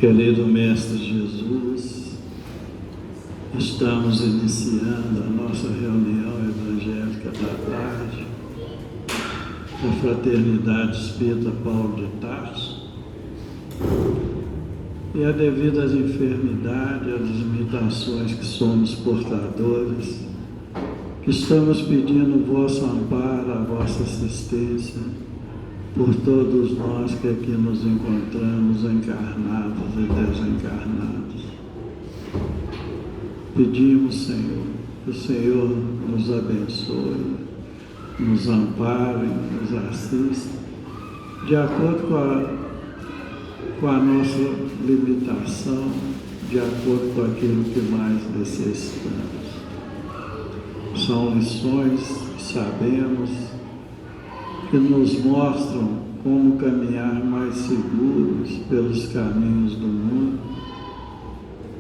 Querido Mestre Jesus, estamos iniciando a nossa reunião evangélica da tarde da Fraternidade Espírita Paulo de Tarso, e devido às enfermidades, às limitações que somos portadores, que estamos pedindo o vosso amparo, a vossa assistência, por todos nós que aqui nos encontramos, encarnados e desencarnados. Pedimos, Senhor, que o Senhor nos abençoe, nos ampare, nos assista, de acordo com a nossa limitação, de acordo com aquilo que mais necessitamos. São lições que sabemos, que nos mostram como caminhar mais seguros pelos caminhos do mundo,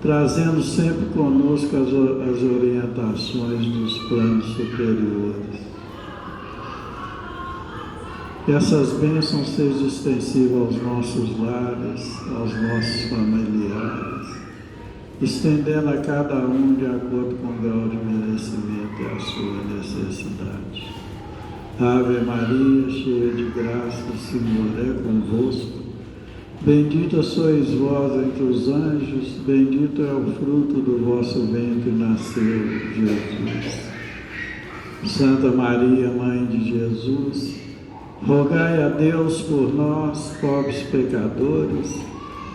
trazendo sempre conosco as orientações dos planos superiores. Que essas bênçãos sejam extensivas aos nossos lares, aos nossos familiares, estendendo a cada um de acordo com o grau de merecimento e a sua necessidade. Ave Maria, cheia de graça, o Senhor é convosco. Bendita sois vós entre os anjos, bendito é o fruto do vosso ventre, nasceu Jesus. Santa Maria, Mãe de Jesus, rogai a Deus por nós, pobres pecadores,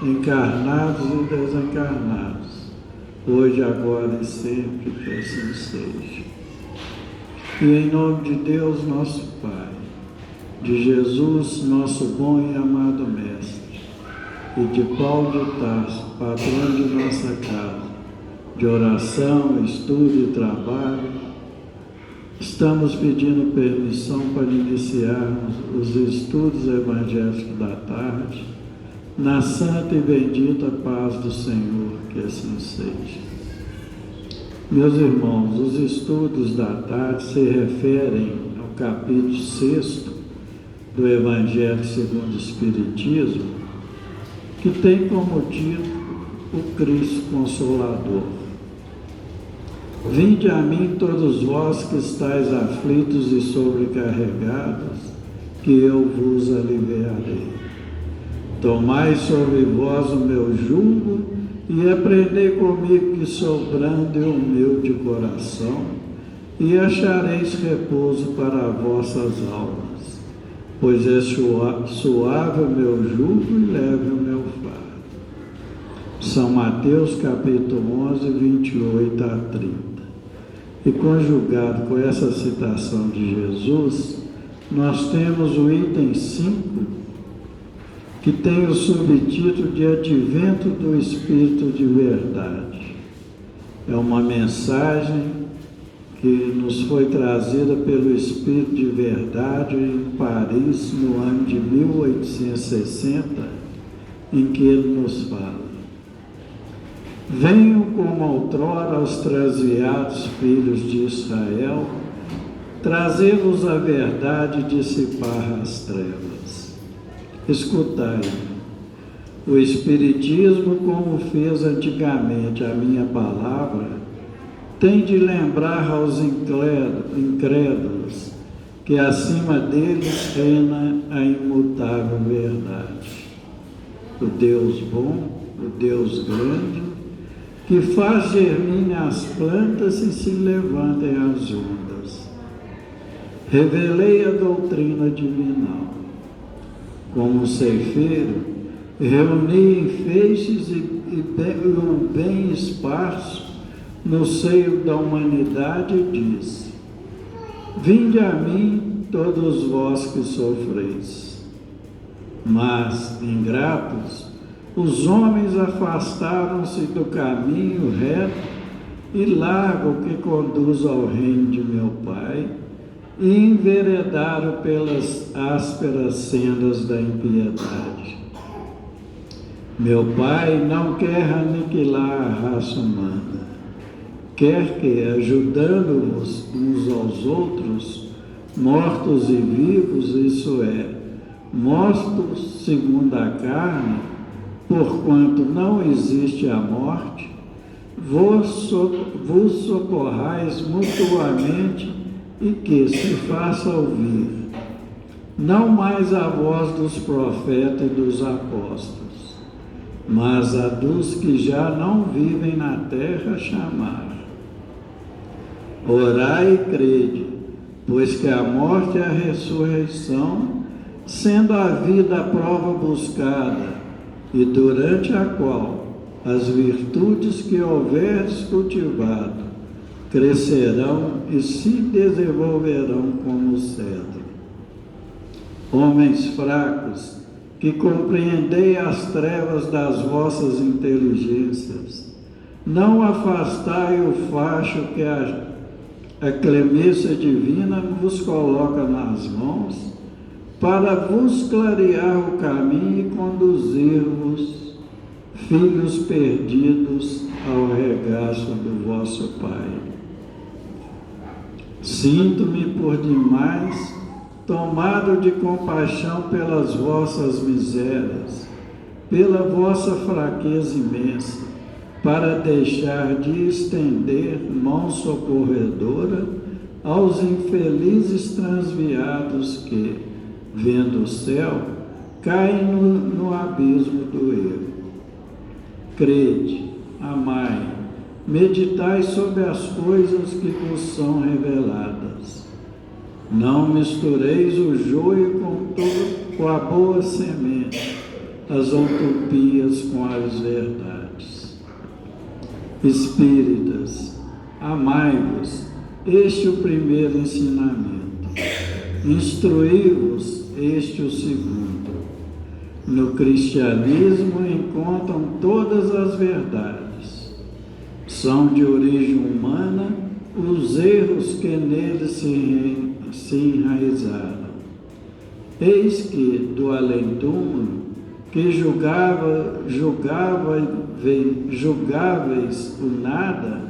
encarnados e desencarnados, hoje, agora e sempre, que assim seja. E em nome de Deus, nosso Pai, de Jesus, nosso bom e amado Mestre, e de Paulo de Tarso, patrão de nossa casa, de oração, estudo e trabalho, estamos pedindo permissão para iniciarmos os estudos evangélicos da tarde, na santa e bendita paz do Senhor, que assim seja. Meus irmãos, os estudos da tarde se referem ao capítulo 6 do Evangelho segundo o Espiritismo, que tem como título o Cristo Consolador. Vinde a mim todos vós que estáis aflitos e sobrecarregados, que eu vos aliviarei. Tomai sobre vós o meu jugo e aprendei comigo, que sou brando e humilde de coração, e achareis repouso para vossas almas, pois é suave o meu jugo e leve o meu fardo. São Mateus capítulo 11, 28 a 30. E conjugado com essa citação de Jesus, nós temos o item 5, que tem o subtítulo de Advento do Espírito de Verdade. É uma mensagem que nos foi trazida pelo Espírito de Verdade em Paris, no ano de 1860, em que ele nos fala: venham como outrora aos transviados filhos de Israel, trazer-vos a verdade e dissipar as trevas. Escutai, o Espiritismo, como fez antigamente a minha palavra, tem de lembrar aos incrédulos que acima deles reina a imutável verdade. O Deus bom, o Deus grande, que faz germine as plantas e se levantem as ondas. Revelei a doutrina divinal. Como ceifeiro, reuni em feixes o bem esparso no seio da humanidade e disse: vinde a mim todos vós que sofreis. Mas, ingratos, os homens afastaram-se do caminho reto e largo que conduz ao reino de meu Pai, e enveredaram pelas ásperas sendas da impiedade. Meu Pai não quer aniquilar a raça humana, quer que, ajudando-vos uns aos outros, mortos e vivos, isso é, mortos segundo a carne, porquanto não existe a morte, vos socorrais mutuamente e que se faça ouvir, não mais a voz dos profetas e dos apóstolos, mas a dos que já não vivem na terra chamar. Orai e crede, pois que a morte e a ressurreição, sendo a vida a prova buscada, e durante a qual as virtudes que houveres cultivado crescerão e se desenvolverão como o cedro. Homens fracos, que compreendei as trevas das vossas inteligências, não afastai o facho que a clemência divina vos coloca nas mãos, para vos clarear o caminho e conduzir-vos, filhos perdidos, ao regaço do vosso Pai. Sinto-me por demais tomado de compaixão pelas vossas misérias, pela vossa fraqueza imensa, para deixar de estender mão socorredora aos infelizes transviados que, vendo o céu, caem no abismo do erro. Crede, amai, meditai sobre as coisas que vos são reveladas. Não mistureis o joio com a boa semente, as utopias com as verdades. Espíritas, amai-vos, este o primeiro ensinamento. Instruí-vos, este o segundo. No cristianismo encontram todas as verdades. São de origem humana os erros que nele se enraizaram. Eis que, do além-túmulo, que julgáveis o nada,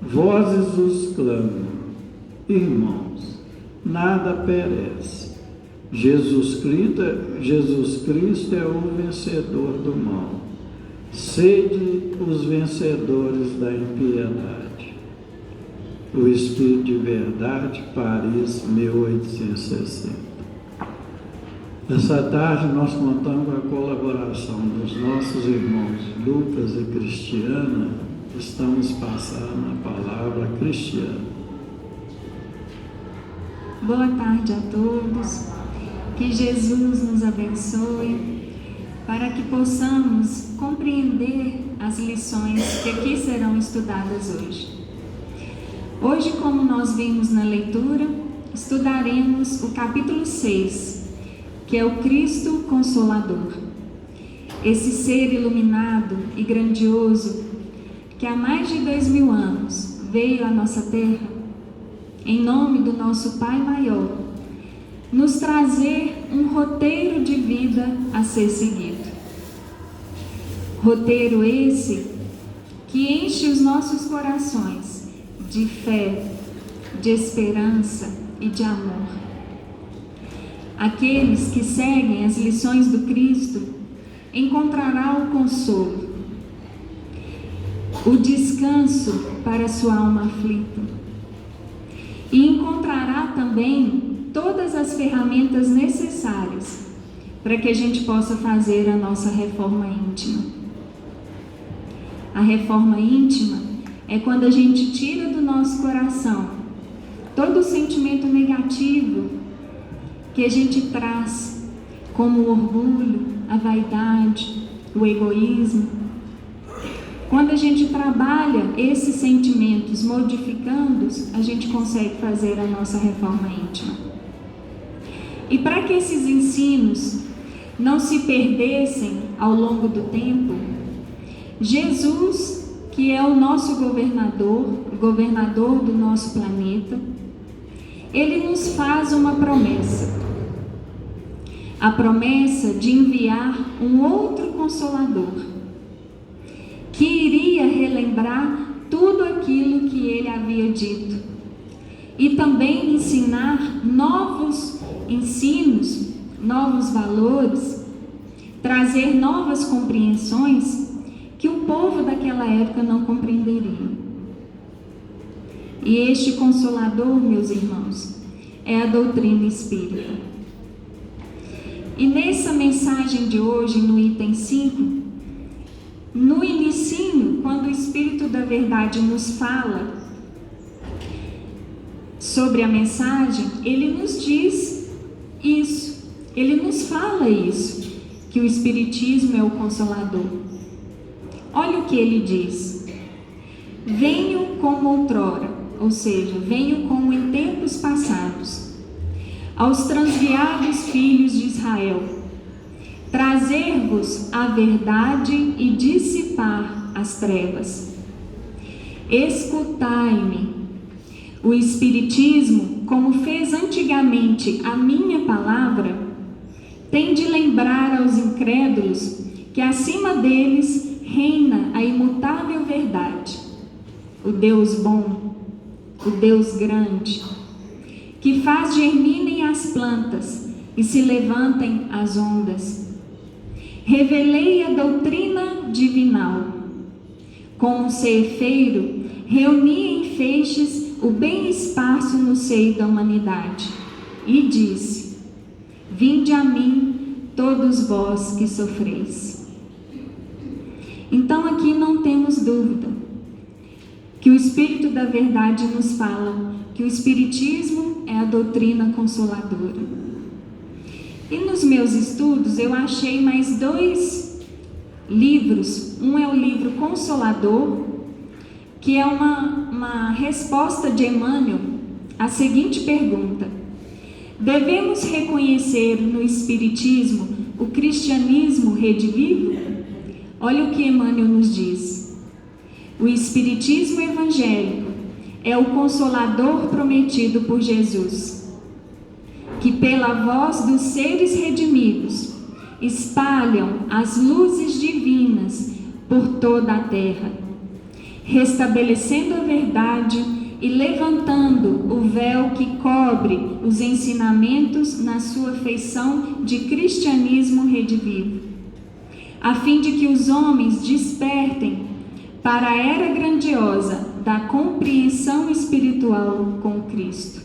vozes os clamam: irmãos, nada perece. Jesus Cristo é o vencedor do mal. Sede os vencedores da impiedade. O Espírito de Verdade, Paris, 1860. Essa tarde nós contamos com a colaboração dos nossos irmãos Lucas e Cristiana. Estamos passando a palavra a Cristiana. Boa tarde a todos. Que Jesus nos abençoe para que possamos compreender as lições que aqui serão estudadas hoje. Hoje, como nós vimos na leitura, estudaremos o capítulo 6, que é o Cristo Consolador. Esse ser iluminado e grandioso que há mais de 2000 anos veio à nossa terra, em nome do nosso Pai Maior, nos trazer um roteiro de vida a ser seguido. Roteiro esse que enche os nossos corações de fé, de esperança e de amor. Aqueles que seguem as lições do Cristo encontrarão o consolo, o descanso para sua alma aflita, e encontrará também todas as ferramentas necessárias para que a gente possa fazer a nossa reforma íntima. A reforma íntima é quando a gente tira do nosso coração todo o sentimento negativo que a gente traz, como o orgulho, a vaidade, o egoísmo. Quando a gente trabalha esses sentimentos, modificando-os, a gente consegue fazer a nossa reforma íntima. E para que esses ensinos não se perdessem ao longo do tempo, Jesus, que é o nosso governador do nosso planeta, ele nos faz uma promessa. A promessa de enviar um outro Consolador, que iria relembrar tudo aquilo que ele havia dito e também ensinar novos ensinos, novos valores, trazer novas compreensões que o povo daquela época não compreenderia. E este Consolador, meus irmãos, é a doutrina espírita. E nessa mensagem de hoje, no item 5, no inicinho, quando o Espírito da Verdade nos fala sobre a mensagem, ele nos diz isso, ele nos fala isso, que o Espiritismo é o Consolador. Olha o que ele diz: venho como outrora, ou seja, venho como em tempos passados, aos transviados filhos de Israel, trazer-vos a verdade e dissipar as trevas. Escutai-me. O Espiritismo, como fez antigamente a minha palavra, tem de lembrar aos incrédulos que acima deles reina a imutável verdade, o Deus bom, o Deus grande, que faz germinem as plantas e se levantem as ondas. Revelei a doutrina divinal. Como ceifeiro, reuni em feixes o bem esparso no seio da humanidade, e disse: vinde a mim, todos vós que sofreis. Então aqui não temos dúvida que o Espírito da Verdade nos fala que o Espiritismo é a doutrina consoladora. E nos meus estudos eu achei mais 2 livros. Um é o livro Consolador, que é uma resposta de Emmanuel à seguinte pergunta: devemos reconhecer no Espiritismo o cristianismo redivivo? Olha o que Emmanuel nos diz: o Espiritismo evangélico é o Consolador prometido por Jesus, que pela voz dos seres redimidos espalham as luzes divinas por toda a terra, restabelecendo a verdade e levantando o véu que cobre os ensinamentos na sua feição de cristianismo redivivo, a fim de que os homens despertem para a era grandiosa da compreensão espiritual com Cristo.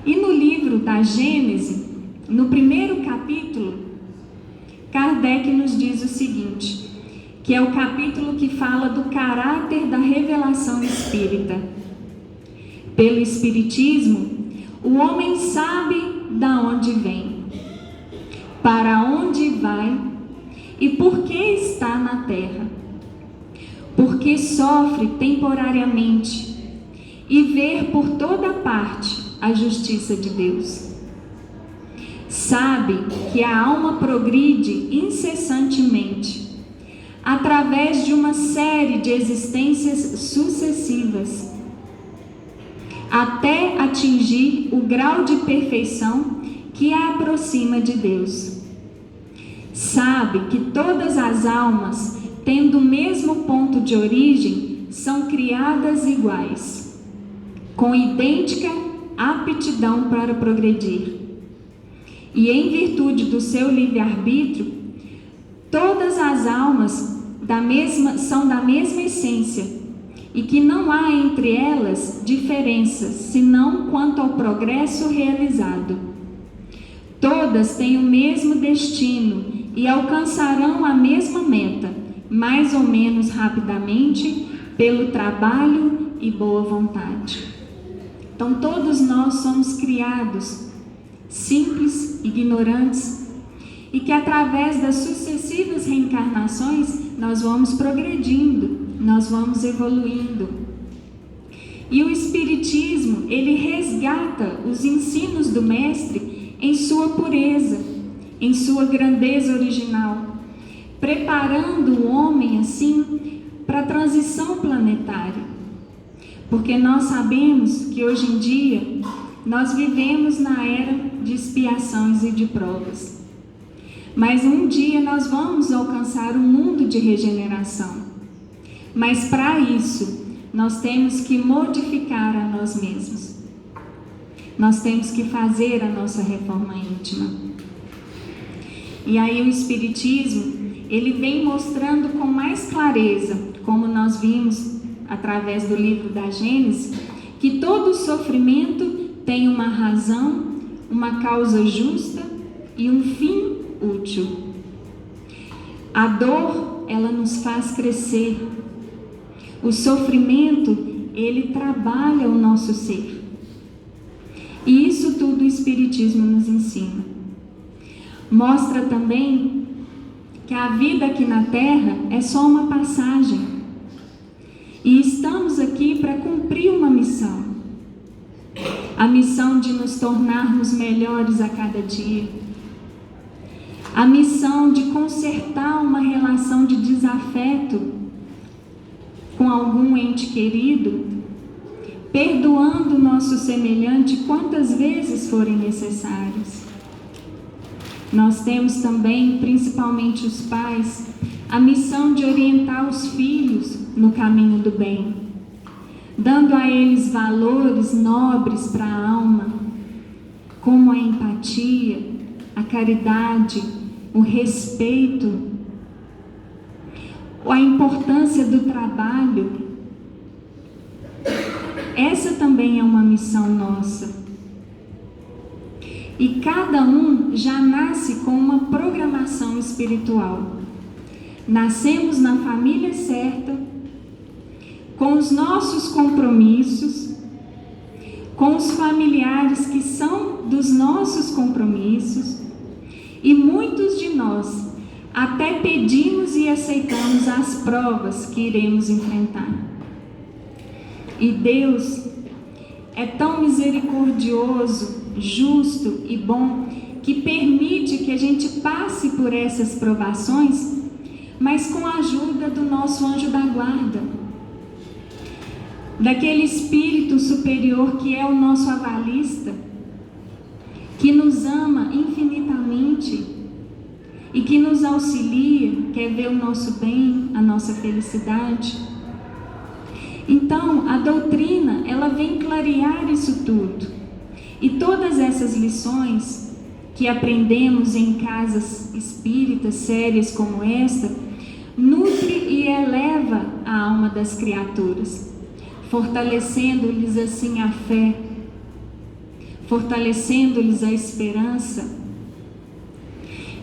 E no livro da Gênese, no primeiro capítulo, Kardec nos diz o seguinte, que é o capítulo que fala do caráter da revelação espírita. Pelo Espiritismo, o homem sabe da onde vem, para onde vai e por que está na terra, porque sofre temporariamente e vê por toda parte a justiça de Deus. Sabe que a alma progride incessantemente através de uma série de existências sucessivas, até atingir o grau de perfeição que a aproxima de Deus. Sabe que todas as almas, tendo o mesmo ponto de origem, são criadas iguais, com idêntica aptidão para progredir. E em virtude do seu livre-arbítrio, todas as almas são da mesma essência, e que não há entre elas diferenças, senão quanto ao progresso realizado. Todas têm o mesmo destino e alcançarão a mesma meta, mais ou menos rapidamente, pelo trabalho e boa vontade. Então todos nós somos criados simples, ignorantes, e que através das sucessivas reencarnações nós vamos progredindo, nós vamos evoluindo. E o Espiritismo, ele resgata os ensinos do Mestre em sua pureza, em sua grandeza original, preparando o homem assim para a transição planetária. Porque nós sabemos que hoje em dia nós vivemos na era de expiações e de provas. Mas um dia nós vamos alcançar um mundo de regeneração. Mas para isso, nós temos que modificar a nós mesmos. Nós temos que fazer a nossa reforma íntima. E aí o Espiritismo, ele vem mostrando com mais clareza, como nós vimos através do livro da Gênesis, que todo sofrimento tem uma razão, uma causa justa e um fim útil. A dor, ela nos faz crescer. O sofrimento, ele trabalha o nosso ser. E isso tudo o Espiritismo nos ensina. Mostra também que a vida aqui na Terra é só uma passagem. E estamos aqui para cumprir uma missão. A missão de nos tornarmos melhores a cada dia. A missão de consertar uma relação de desafeto com algum ente querido, perdoando o nosso semelhante quantas vezes forem necessárias. Nós temos também, principalmente os pais, a missão de orientar os filhos no caminho do bem, dando a eles valores nobres para a alma, como a empatia, a caridade, o respeito, a importância do trabalho. Essa também é uma missão nossa. E cada um já nasce com uma programação espiritual. Nascemos na família certa, com os nossos compromissos, com os familiares que são dos nossos compromissos, e muitos de nós até pedimos e aceitamos as provas que iremos enfrentar. E Deus é tão misericordioso, justo e bom, que permite que a gente passe por essas provações, mas com a ajuda do nosso anjo da guarda, daquele espírito superior que é o nosso avalista, que nos ama infinitamente e que nos auxilia, quer ver o nosso bem, a nossa felicidade. Então, a doutrina, ela vem clarear isso tudo. E todas essas lições que aprendemos em casas espíritas sérias como esta, nutre e eleva a alma das criaturas, fortalecendo-lhes assim a fé, fortalecendo-lhes a esperança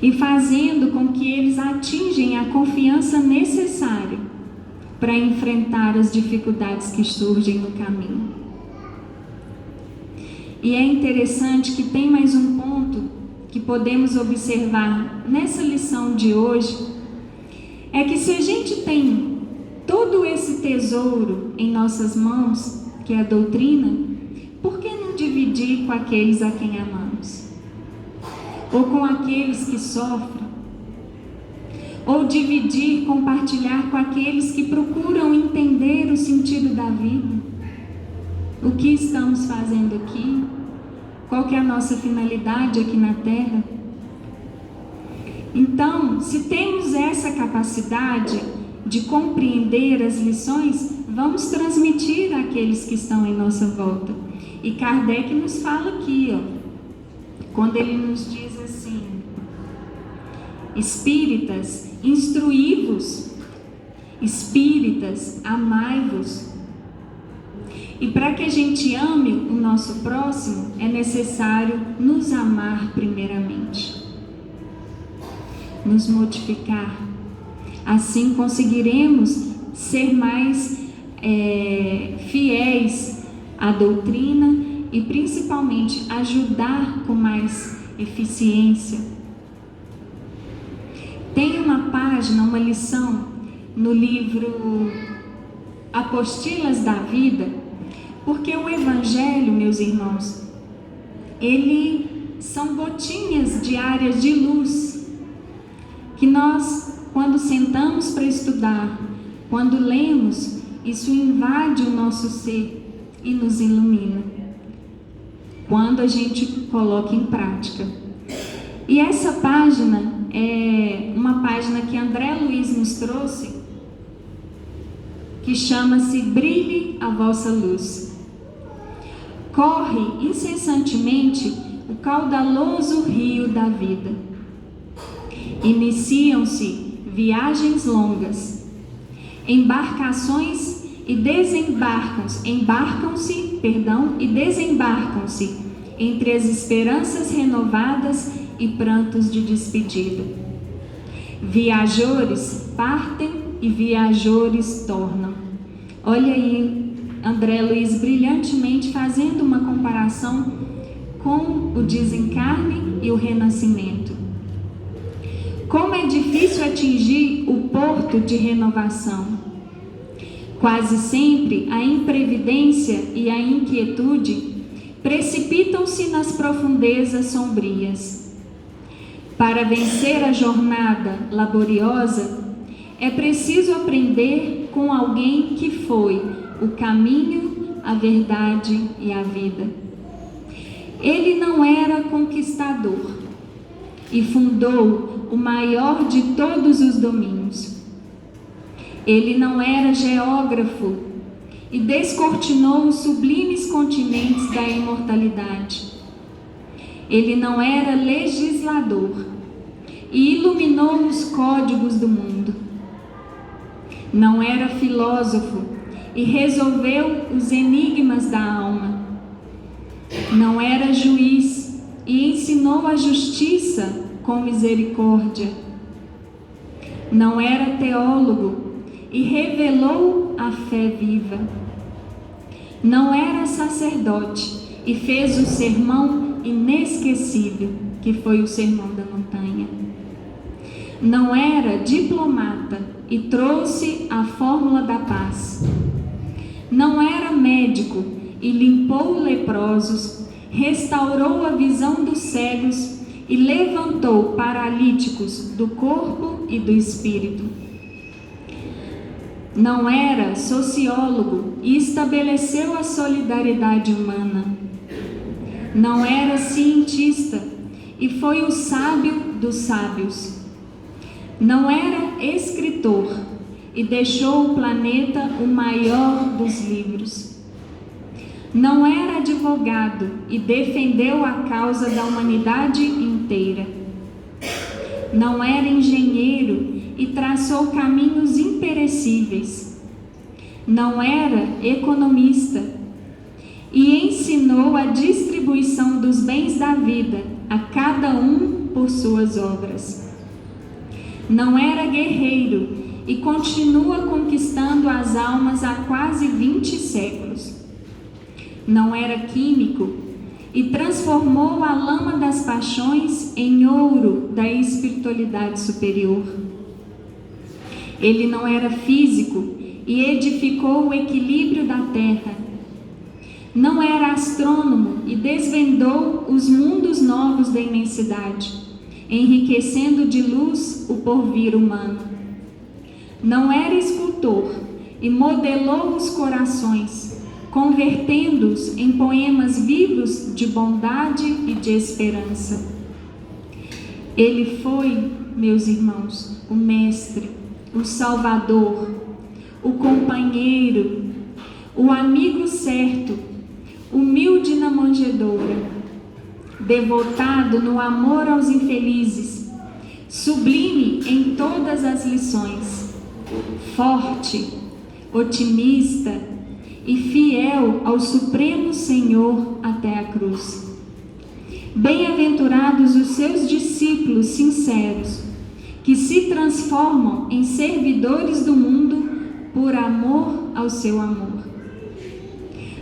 e fazendo com que eles atingem a confiança necessária para enfrentar as dificuldades que surgem no caminho. E é interessante que tem mais um ponto que podemos observar nessa lição de hoje, é que se a gente tem todo esse tesouro em nossas mãos, que é a doutrina, por que não dividir com aqueles a quem amamos? Ou com aqueles que sofrem? Ou dividir, compartilhar com aqueles que procuram entender o sentido da vida? O que estamos fazendo aqui? Qual que é a nossa finalidade aqui na Terra? Então, se temos essa capacidade de compreender as lições, vamos transmitir àqueles que estão em nossa volta. E Kardec nos fala aqui, quando ele nos diz assim: espíritas, instruí-vos, espíritas, amai-vos. E para que a gente ame o nosso próximo, é necessário nos amar primeiramente, nos modificar. Assim conseguiremos ser mais fiéis à doutrina e principalmente ajudar com mais eficiência. Tem uma página, uma lição no livro Apostilas da Vida, porque o Evangelho, meus irmãos, ele são gotinhas diárias de luz que nós, quando sentamos para estudar, quando lemos, isso invade o nosso ser e nos ilumina, quando a gente coloca em prática. E essa página é uma página que André Luiz nos trouxe, que chama-se Brilhe a Vossa Luz. Corre incessantemente o caudaloso rio da vida. Iniciam-se viagens longas, embarcações e embarcam-se e desembarcam-se entre as esperanças renovadas e prantos de despedida. Viajores partem e viajores tornam. Olha aí, André Luiz brilhantemente fazendo uma comparação com o desencarne e o renascimento. Como é difícil atingir o porto de renovação. Quase sempre a imprevidência e a inquietude precipitam-se nas profundezas sombrias. Para vencer a jornada laboriosa, é preciso aprender com alguém que foi o caminho, a verdade e a vida. Ele não era conquistador e fundou o maior de todos os domínios. Ele não era geógrafo e descortinou os sublimes continentes da imortalidade. Ele não era legislador e iluminou os códigos do mundo. Não era filósofo e resolveu os enigmas da alma. Não era juiz e ensinou a justiça com misericórdia. Não era teólogo e revelou a fé viva. Não era sacerdote e fez o sermão inesquecível, que foi o Sermão da Montanha. Não era diplomata e trouxe a fórmula da paz. Não era médico e limpou leprosos, restaurou a visão dos cegos e levantou paralíticos do corpo e do espírito. Não era sociólogo e estabeleceu a solidariedade humana. Não era cientista e foi o sábio dos sábios. Não era escritor e deixou o planeta o maior dos livros. Não era advogado e defendeu a causa da humanidade inteira. Não era engenheiro e traçou caminhos imperecíveis. Não era economista e ensinou a distribuição dos bens da vida a cada um por suas obras. Não era guerreiro e continua conquistando as almas há quase 20 séculos. Não era químico e transformou a lama das paixões em ouro da espiritualidade superior. Ele não era físico e edificou o equilíbrio da terra. Não era astrônomo e desvendou os mundos novos da imensidade, enriquecendo de luz o porvir humano. Não era escultor e modelou os corações, convertendo-os em poemas vivos de bondade e de esperança. Ele foi, meus irmãos, o mestre, o salvador, o companheiro, o amigo certo, humilde na manjedoura, devotado no amor aos infelizes, sublime em todas as lições, forte, otimista e fiel ao Supremo Senhor até a cruz. Bem-aventurados os seus discípulos sinceros, que se transformam em servidores do mundo por amor ao seu amor.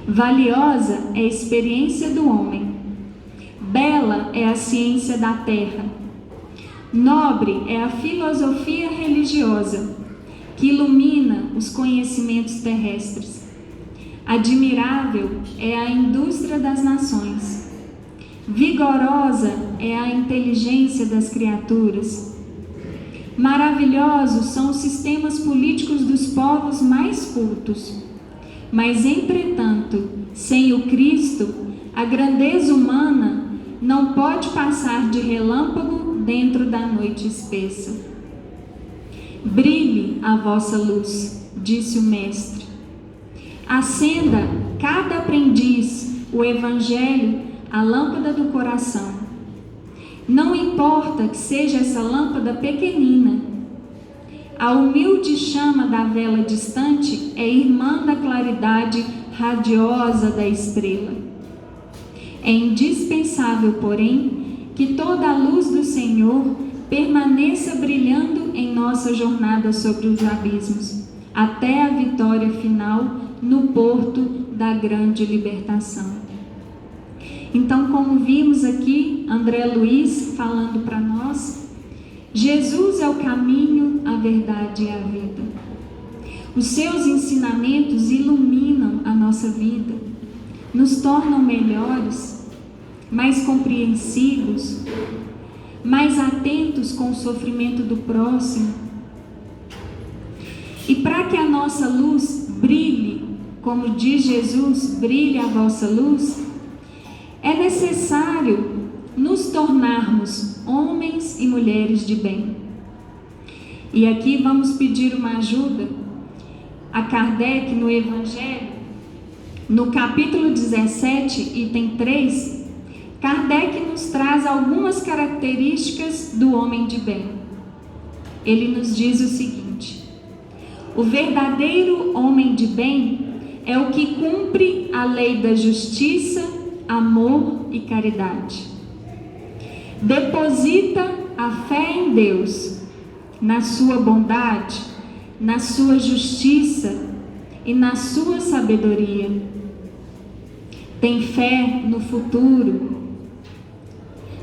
Valiosa é a experiência do homem, bela é a ciência da terra, nobre é a filosofia religiosa, que ilumina os conhecimentos terrestres. Admirável é a indústria das nações, vigorosa é a inteligência das criaturas. Maravilhosos são os sistemas políticos dos povos mais cultos, mas, entretanto, sem o Cristo, a grandeza humana não pode passar de relâmpago dentro da noite espessa. Brilhe a vossa luz, disse o Mestre. Acenda cada aprendiz o Evangelho, a lâmpada do coração. Não importa que seja essa lâmpada pequenina, a humilde chama da vela distante é irmã da claridade radiosa da estrela. É indispensável, porém, que toda a luz do Senhor permaneça brilhando em nossa jornada sobre os abismos, até a vitória final no porto da grande libertação. Então, como vimos aqui, André Luiz falando para nós, Jesus é o caminho, a verdade e a vida. Os seus ensinamentos iluminam a nossa vida, nos tornam melhores, mais compreensivos, mais atentos com o sofrimento do próximo. E para que a nossa luz brilhe, como diz Jesus, brilhe a vossa luz, é necessário nos tornarmos homens e mulheres de bem. E aqui vamos pedir uma ajuda a Kardec no Evangelho, no capítulo 17, item 3, Kardec nos traz algumas características do homem de bem. Ele nos diz o seguinte: o verdadeiro homem de bem é o que cumpre a lei da justiça, amor e caridade. Deposita a fé em Deus, na sua bondade, na sua justiça e na sua sabedoria. Tem fé no futuro.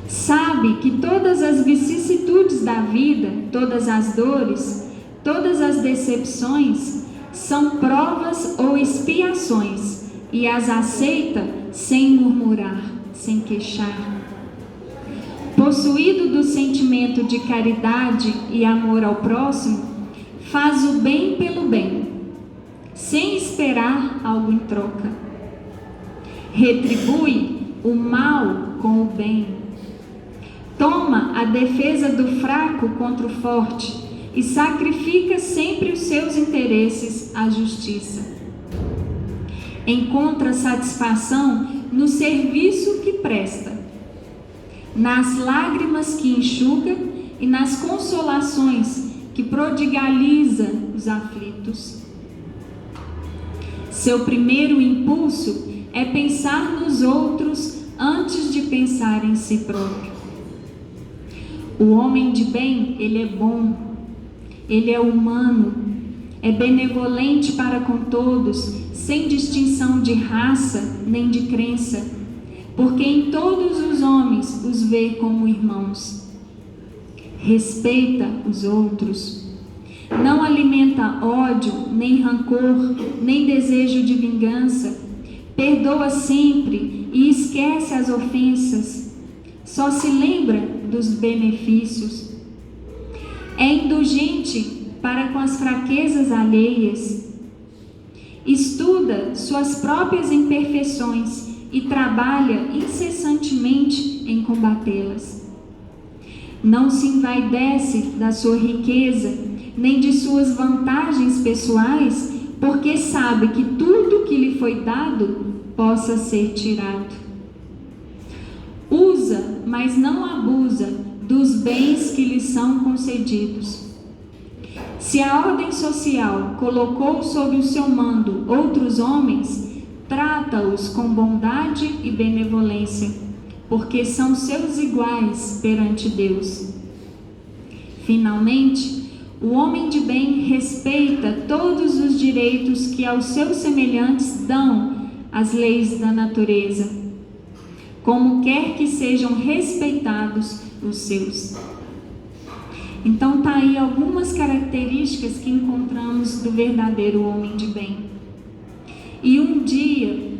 Sabe que todas as vicissitudes da vida, todas as dores, todas as decepções são provas ou expiações e as aceita sem murmurar, sem queixar. Possuído do sentimento de caridade e amor ao próximo, faz o bem pelo bem, sem esperar algo em troca. Retribui o mal com o bem. Toma a defesa do fraco contra o forte e sacrifica sempre os seus interesses à justiça. Encontra satisfação no serviço que presta, nas lágrimas que enxuga e nas consolações que prodigaliza os aflitos. Seu primeiro impulso é pensar nos outros antes de pensar em si próprio. O homem de bem, ele é bom, ele é humano, é benevolente para com todos, sem distinção de raça nem de crença, porque em todos os homens os vê como irmãos. Respeita os outros, não alimenta ódio, nem rancor, nem desejo de vingança, perdoa sempre e esquece as ofensas, só se lembra dos benefícios. É indulgente para com as fraquezas alheias, estuda suas próprias imperfeições e trabalha incessantemente em combatê-las. Não se envaidece da sua riqueza, nem de suas vantagens pessoais, porque sabe que tudo que lhe foi dado possa ser tirado. Usa, mas não abusa dos bens que lhe são concedidos. Se a ordem social colocou sob o seu mando outros homens, trata-os com bondade e benevolência, porque são seus iguais perante Deus. Finalmente, o homem de bem respeita todos os direitos que aos seus semelhantes dão as leis da natureza, como quer que sejam respeitados os seus. Então tá aí algumas características que encontramos do verdadeiro homem de bem. E um dia,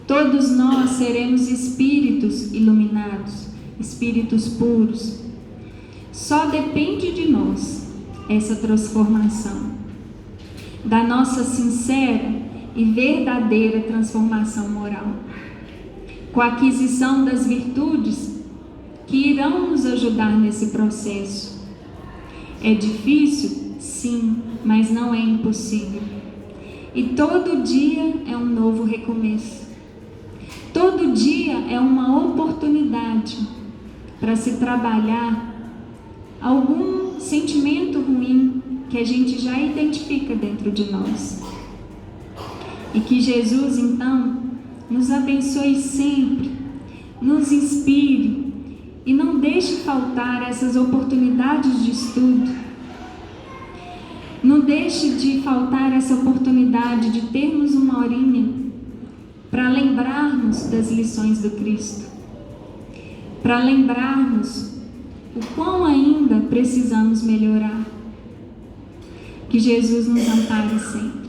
todos nós seremos espíritos iluminados, espíritos puros. Só depende de nós essa transformação, da nossa sincera e verdadeira transformação moral, com a aquisição das virtudes que irão nos ajudar nesse processo. É difícil? Sim, mas não é impossível. E todo dia é um novo recomeço. Todo dia é uma oportunidade para se trabalhar algum sentimento ruim que a gente já identifica dentro de nós. E que Jesus, então, nos abençoe sempre, nos inspire e não deixe faltar essas oportunidades de estudo. Não deixe de faltar essa oportunidade de termos uma horinha para lembrarmos das lições do Cristo, para lembrarmos o quão ainda precisamos melhorar. Que Jesus nos ampare sempre.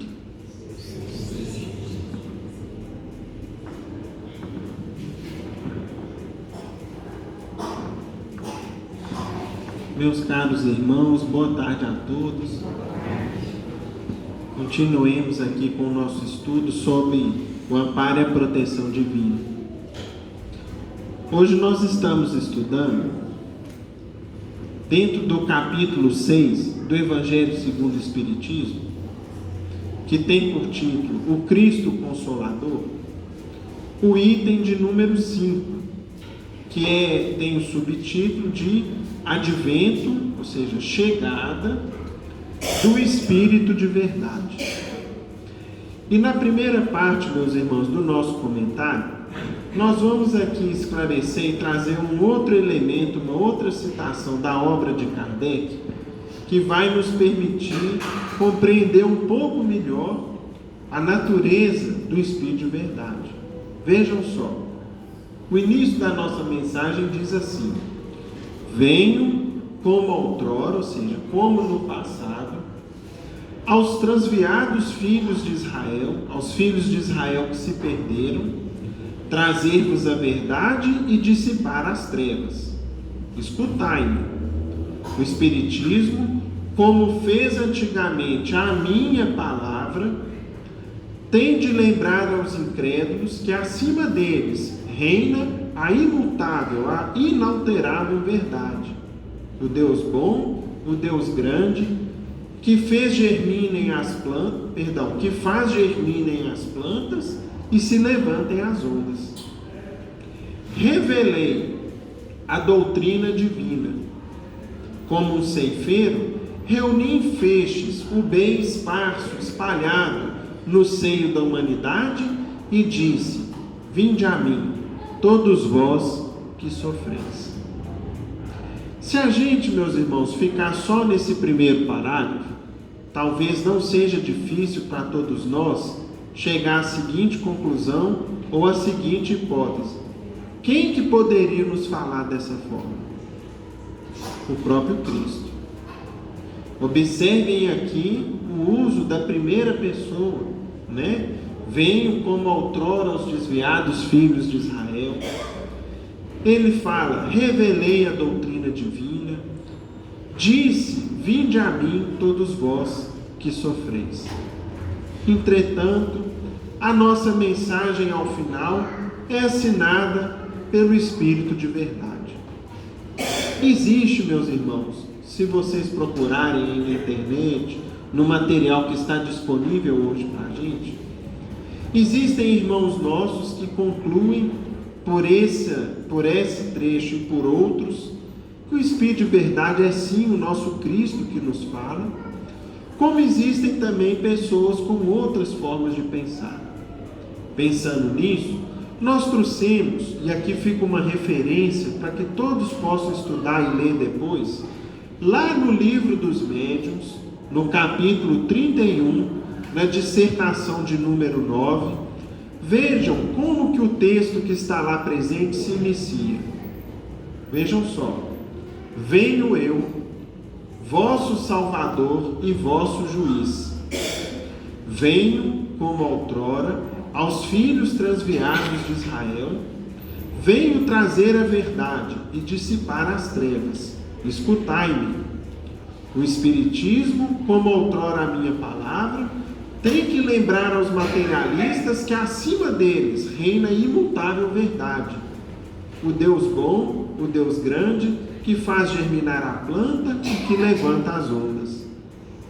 Meus caros irmãos, boa tarde a todos. Continuemos aqui com o nosso estudo sobre o amparo e a proteção divina. Hoje nós estamos estudando dentro do capítulo 6 do Evangelho segundo o Espiritismo, que tem por título O Cristo Consolador, o item de número 5, que tem o subtítulo de Advento, ou seja, chegada do Espírito de verdade. E na primeira parte, meus irmãos, do nosso comentário, nós vamos aqui esclarecer e trazer um outro elemento, uma outra citação da obra de Kardec, que vai nos permitir compreender um pouco melhor a natureza do Espírito de verdade. Vejam só, o início da nossa mensagem diz assim: venho como outrora, ou seja, como no passado, aos transviados filhos de Israel, aos filhos de Israel que se perderam, trazer-vos a verdade e dissipar as trevas. Escutai-me. O Espiritismo, como fez antigamente a minha palavra, tem de lembrar aos incrédulos que acima deles reina a imutável, a inalterável verdade. O Deus bom, o Deus grande, que faz germinem as plantas e se levantem as ondas. Revelei a doutrina divina. Como um ceifeiro, reuni em feixes o bem esparso, espalhado no seio da humanidade e disse: vinde a mim, todos vós que sofreis. Se a gente, meus irmãos, ficar só nesse primeiro parágrafo, talvez não seja difícil para todos nós chegar à seguinte conclusão ou à seguinte hipótese: quem que poderia nos falar dessa forma? O próprio Cristo. Observem aqui o uso da primeira pessoa, né? Venho como outrora aos desviados filhos de Israel. Ele fala: revelei a doutrina divina, disse: vinde a mim todos vós que sofreis. Entretanto, a nossa mensagem ao final é assinada pelo Espírito de verdade. Existe, meus irmãos, se vocês procurarem aí na internet, no material que está disponível hoje para a gente, existem irmãos nossos que concluem por esse trecho e por outros que o Espírito de verdade é sim o nosso Cristo que nos fala, como existem também pessoas com outras formas de pensar. Pensando nisso, nós trouxemos, e aqui fica uma referência para que todos possam estudar e ler depois, lá no Livro dos Médiuns, no capítulo 31, na dissertação de número 9, vejam como que o texto que está lá presente se inicia. Vejam só: venho eu, vosso Salvador e vosso Juiz. Venho como outrora aos filhos transviados de Israel, venho trazer a verdade e dissipar as trevas. Escutai-me. O Espiritismo, como outrora a minha palavra, tem que lembrar aos materialistas que acima deles reina a imutável verdade. O Deus bom, o Deus grande, que faz germinar a planta e que levanta as ondas.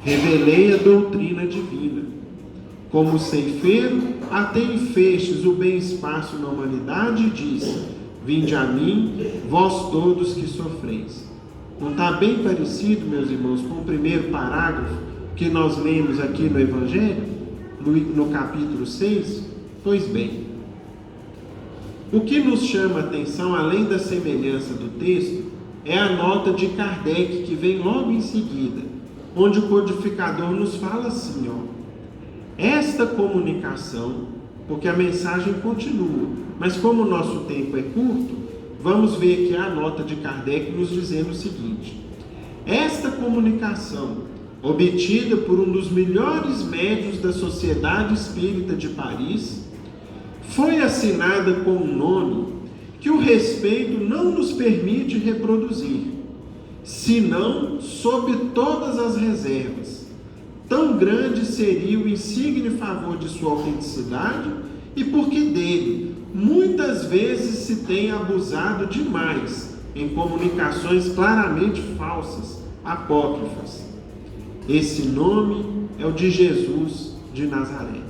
Revelei a doutrina divina. Como ceifeiro, até em feixes o bem esparso na humanidade, diz: Vinde a mim, vós todos que sofreis. Não está bem parecido, meus irmãos, com o primeiro parágrafo que nós lemos aqui no Evangelho, no capítulo 6? Pois bem, o que nos chama a atenção, além da semelhança do texto, é a nota de Kardec, que vem logo em seguida, onde o codificador nos fala assim, esta comunicação, porque a mensagem continua, mas como o nosso tempo é curto, vamos ver aqui a nota de Kardec nos dizendo o seguinte: esta comunicação, obtida por um dos melhores médiuns da Sociedade Espírita de Paris, foi assinada com um nome que o respeito não nos permite reproduzir, senão sob todas as reservas. Tão grande seria o insigne favor de sua autenticidade, e porque dele muitas vezes se tem abusado demais em comunicações claramente falsas, apócrifas. Esse nome é o de Jesus de Nazaré.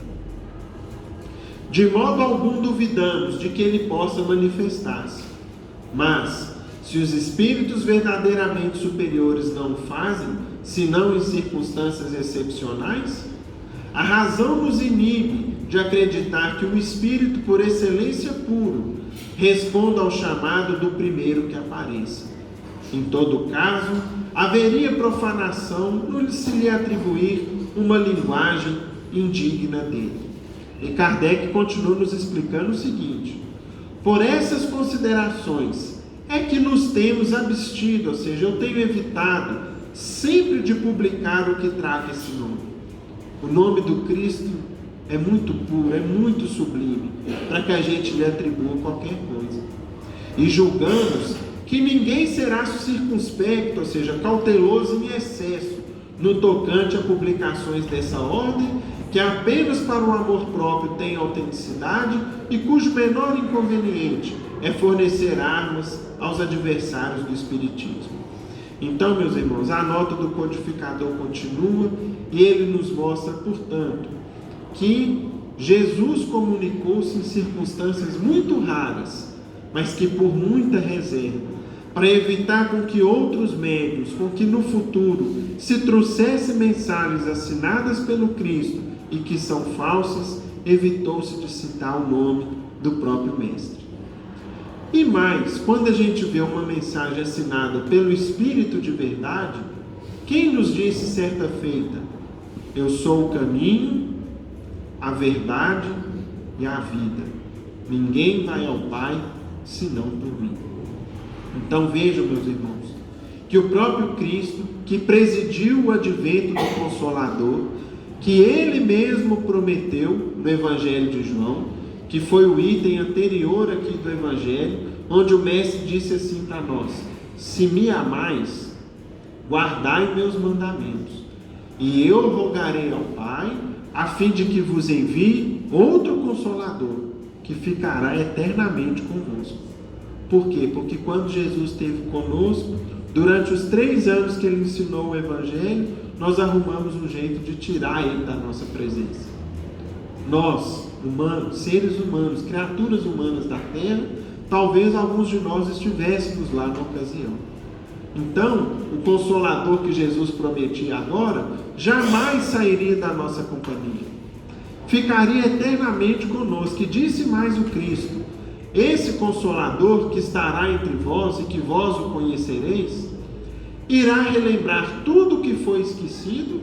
De modo algum duvidamos de que ele possa manifestar-se, mas se os espíritos verdadeiramente superiores não o fazem, senão em circunstâncias excepcionais, a razão nos inibe de acreditar que o espírito por excelência puro responda ao chamado do primeiro que apareça. Em todo caso, haveria profanação no se lhe atribuir uma linguagem indigna dele. E Kardec continua nos explicando o seguinte: por essas considerações é que nos temos abstido, ou seja, eu tenho evitado sempre de publicar o que traga esse nome. O nome do Cristo é muito puro, é muito sublime, para que a gente lhe atribua qualquer coisa. E julgamos que ninguém será circunspecto, ou seja, cauteloso em excesso, no tocante a publicações dessa ordem, que apenas para o amor próprio tem autenticidade e cujo menor inconveniente é fornecer armas aos adversários do Espiritismo. Então, meus irmãos, a nota do codificador continua e ele nos mostra, portanto, que Jesus comunicou-se em circunstâncias muito raras, mas que por muita reserva, para evitar com que outros médiuns, com que no futuro se trouxesse mensagens assinadas pelo Cristo e que são falsas, evitou-se de citar o nome do próprio Mestre. E mais, quando a gente vê uma mensagem assinada pelo Espírito de verdade, quem nos disse certa feita: eu sou o caminho, a verdade e a vida. Ninguém vai ao Pai senão por mim. Então vejam, meus irmãos, que o próprio Cristo, que presidiu o advento do Consolador, que ele mesmo prometeu no Evangelho de João, que foi o item anterior aqui do Evangelho, onde o Mestre disse assim para nós: se me amais, guardai meus mandamentos, e eu rogarei ao Pai, a fim de que vos envie outro Consolador, que ficará eternamente convosco. Por quê? Porque quando Jesus esteve conosco, durante os 3 anos que ele ensinou o Evangelho, nós arrumamos um jeito de tirar ele da nossa presença. Nós, humanos, seres humanos, criaturas humanas da terra, talvez alguns de nós estivéssemos lá na ocasião. Então, o Consolador que Jesus prometia agora, jamais sairia da nossa companhia. Ficaria eternamente conosco. E disse mais o Cristo: esse Consolador que estará entre vós e que vós o conhecereis, irá relembrar tudo o que foi esquecido,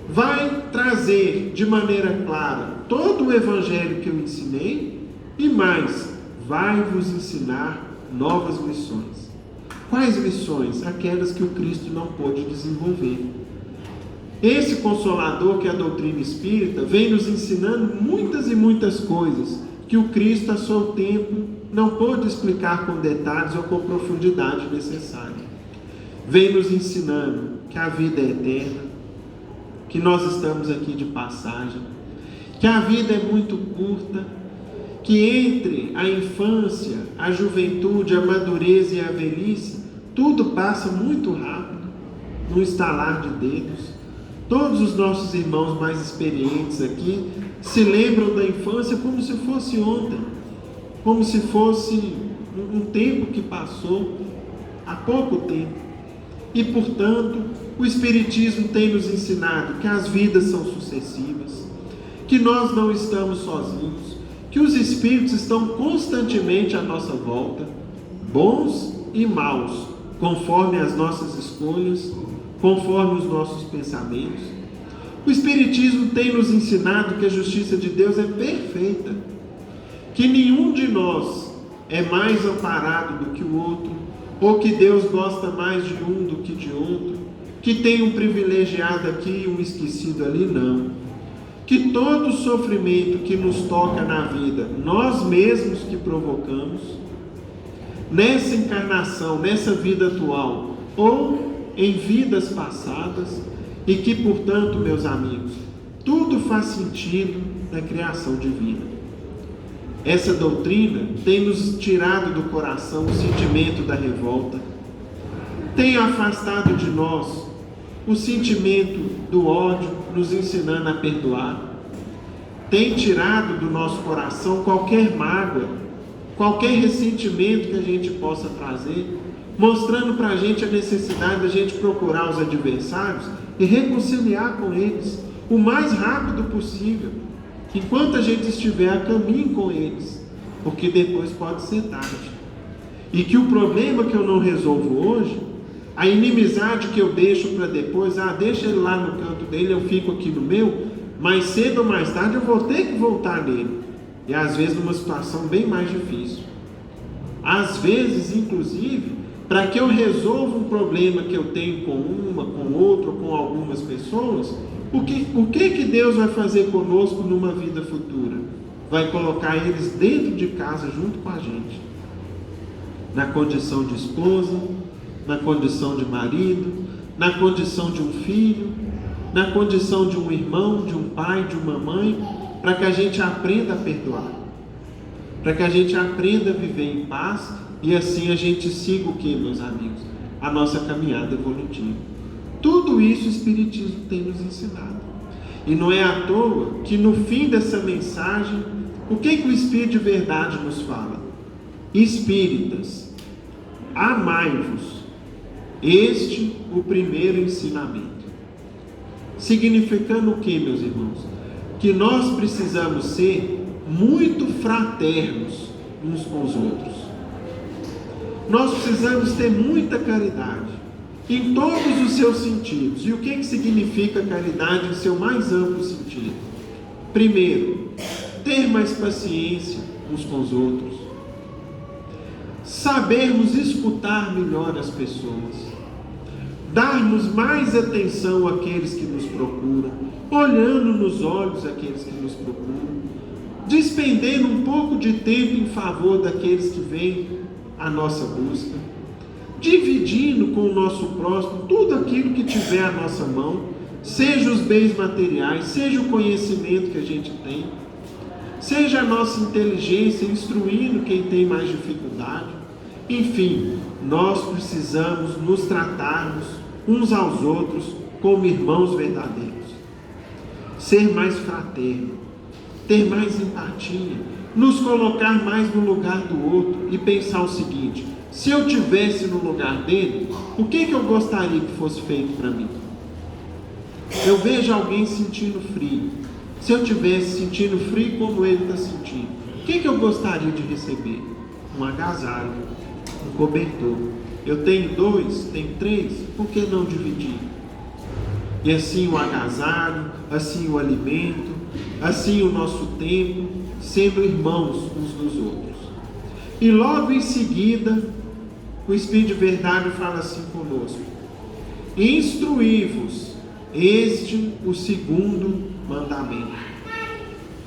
vai trazer de maneira clara todo o Evangelho que eu ensinei e mais, vai vos ensinar novas lições. Quais lições? Aquelas que o Cristo não pôde desenvolver. Esse Consolador, que é a doutrina espírita, vem nos ensinando muitas e muitas coisas que o Cristo, a seu tempo, não pôde explicar com detalhes ou com profundidade necessária. Vem nos ensinando que a vida é eterna, que nós estamos aqui de passagem, que a vida é muito curta, que entre a infância, a juventude, a madurez e a velhice, tudo passa muito rápido, num estalar de dedos. Todos os nossos irmãos mais experientes aqui se lembram da infância como se fosse ontem. como se fosse um tempo que passou há pouco tempo. E, portanto, o Espiritismo tem nos ensinado que as vidas são sucessivas, que nós não estamos sozinhos, que os Espíritos estão constantemente à nossa volta, bons e maus, conforme as nossas escolhas, conforme os nossos pensamentos. O Espiritismo tem nos ensinado que a justiça de Deus é perfeita, que nenhum de nós é mais amparado do que o outro, ou que Deus gosta mais de um do que de outro, que tem um privilegiado aqui e um esquecido ali, não. Que todo sofrimento que nos toca na vida, nós mesmos que provocamos, nessa encarnação, nessa vida atual, ou em vidas passadas, e que, portanto, meus amigos, tudo faz sentido na criação divina. Essa doutrina tem nos tirado do coração o sentimento da revolta, tem afastado de nós o sentimento do ódio, nos ensinando a perdoar, tem tirado do nosso coração qualquer mágoa, qualquer ressentimento que a gente possa trazer, mostrando para a gente a necessidade de a gente procurar os adversários e reconciliar com eles o mais rápido possível, enquanto a gente estiver a caminho com eles, porque depois pode ser tarde. E que o problema que eu não resolvo hoje, a inimizade que eu deixo para depois, deixa ele lá no canto dele, eu fico aqui no meu, mais cedo ou mais tarde eu vou ter que voltar nele, e às vezes numa situação bem mais difícil. Às vezes, inclusive, para que eu resolva um problema que eu tenho com uma, com outra, com algumas pessoas, o que Deus vai fazer conosco numa vida futura? Vai colocar eles dentro de casa junto com a gente, na condição de esposa, na condição de marido, na condição de um filho, na condição de um irmão, de um pai, de uma mãe, para que a gente aprenda a perdoar, para que a gente aprenda a viver em paz, e assim a gente siga o que, meus amigos? A nossa caminhada evolutiva. Tudo isso o Espiritismo tem nos ensinado. E não é à toa que no fim dessa mensagem, o que o Espírito de verdade nos fala? Espíritas, amai-vos. Este o primeiro ensinamento. Significando o que, meus irmãos? Que nós precisamos ser muito fraternos uns com os outros. Nós precisamos ter muita caridade, em todos os seus sentidos. E o que significa caridade em seu mais amplo sentido? Primeiro, ter mais paciência uns com os outros, sabermos escutar melhor as pessoas, darmos mais atenção àqueles que nos procuram, olhando nos olhos àqueles que nos procuram, despendendo um pouco de tempo em favor daqueles que vêm à nossa busca, dividindo com o nosso próximo tudo aquilo que tiver à nossa mão, seja os bens materiais, seja o conhecimento que a gente tem, seja a nossa inteligência, instruindo quem tem mais dificuldade. Enfim, nós precisamos nos tratarmos uns aos outros como irmãos verdadeiros, ser mais fraterno, ter mais empatia, nos colocar mais no lugar do outro e pensar o seguinte: se eu tivesse no lugar dele, o que eu gostaria que fosse feito para mim? Eu vejo alguém sentindo frio. Se eu tivesse sentindo frio como ele está sentindo, o que eu gostaria de receber? Um agasalho, um cobertor. Eu tenho 2, tenho 3, por que não dividir? E assim o agasalho, assim o alimento, assim o nosso tempo, sendo irmãos uns dos outros. E logo em seguida, o Espírito de verdade fala assim conosco: instruí-vos, este o segundo mandamento.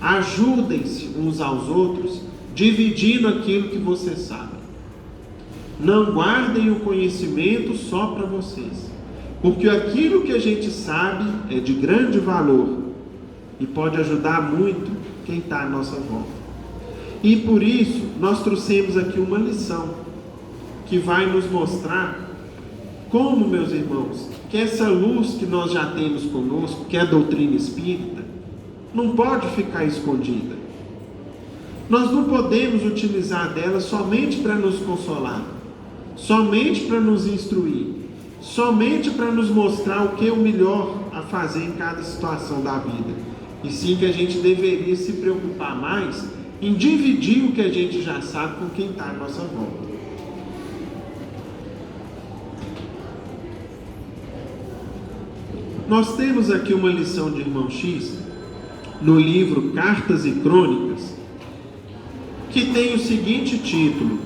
Ajudem-se uns aos outros, dividindo aquilo que vocês sabem. Não guardem o conhecimento só para vocês, porque aquilo que a gente sabe é de grande valor e pode ajudar muito quem está à nossa volta. E por isso nós trouxemos aqui uma lição que vai nos mostrar como, meus irmãos, que essa luz que nós já temos conosco, que é a doutrina espírita, não pode ficar escondida. Nós não podemos utilizar dela somente para nos consolar, somente para nos instruir, somente para nos mostrar o que é o melhor a fazer em cada situação da vida. E sim que a gente deveria se preocupar mais em dividir o que a gente já sabe com quem está à nossa volta. Nós temos aqui uma lição de irmão X, no livro Cartas e Crônicas, que tem o seguinte título: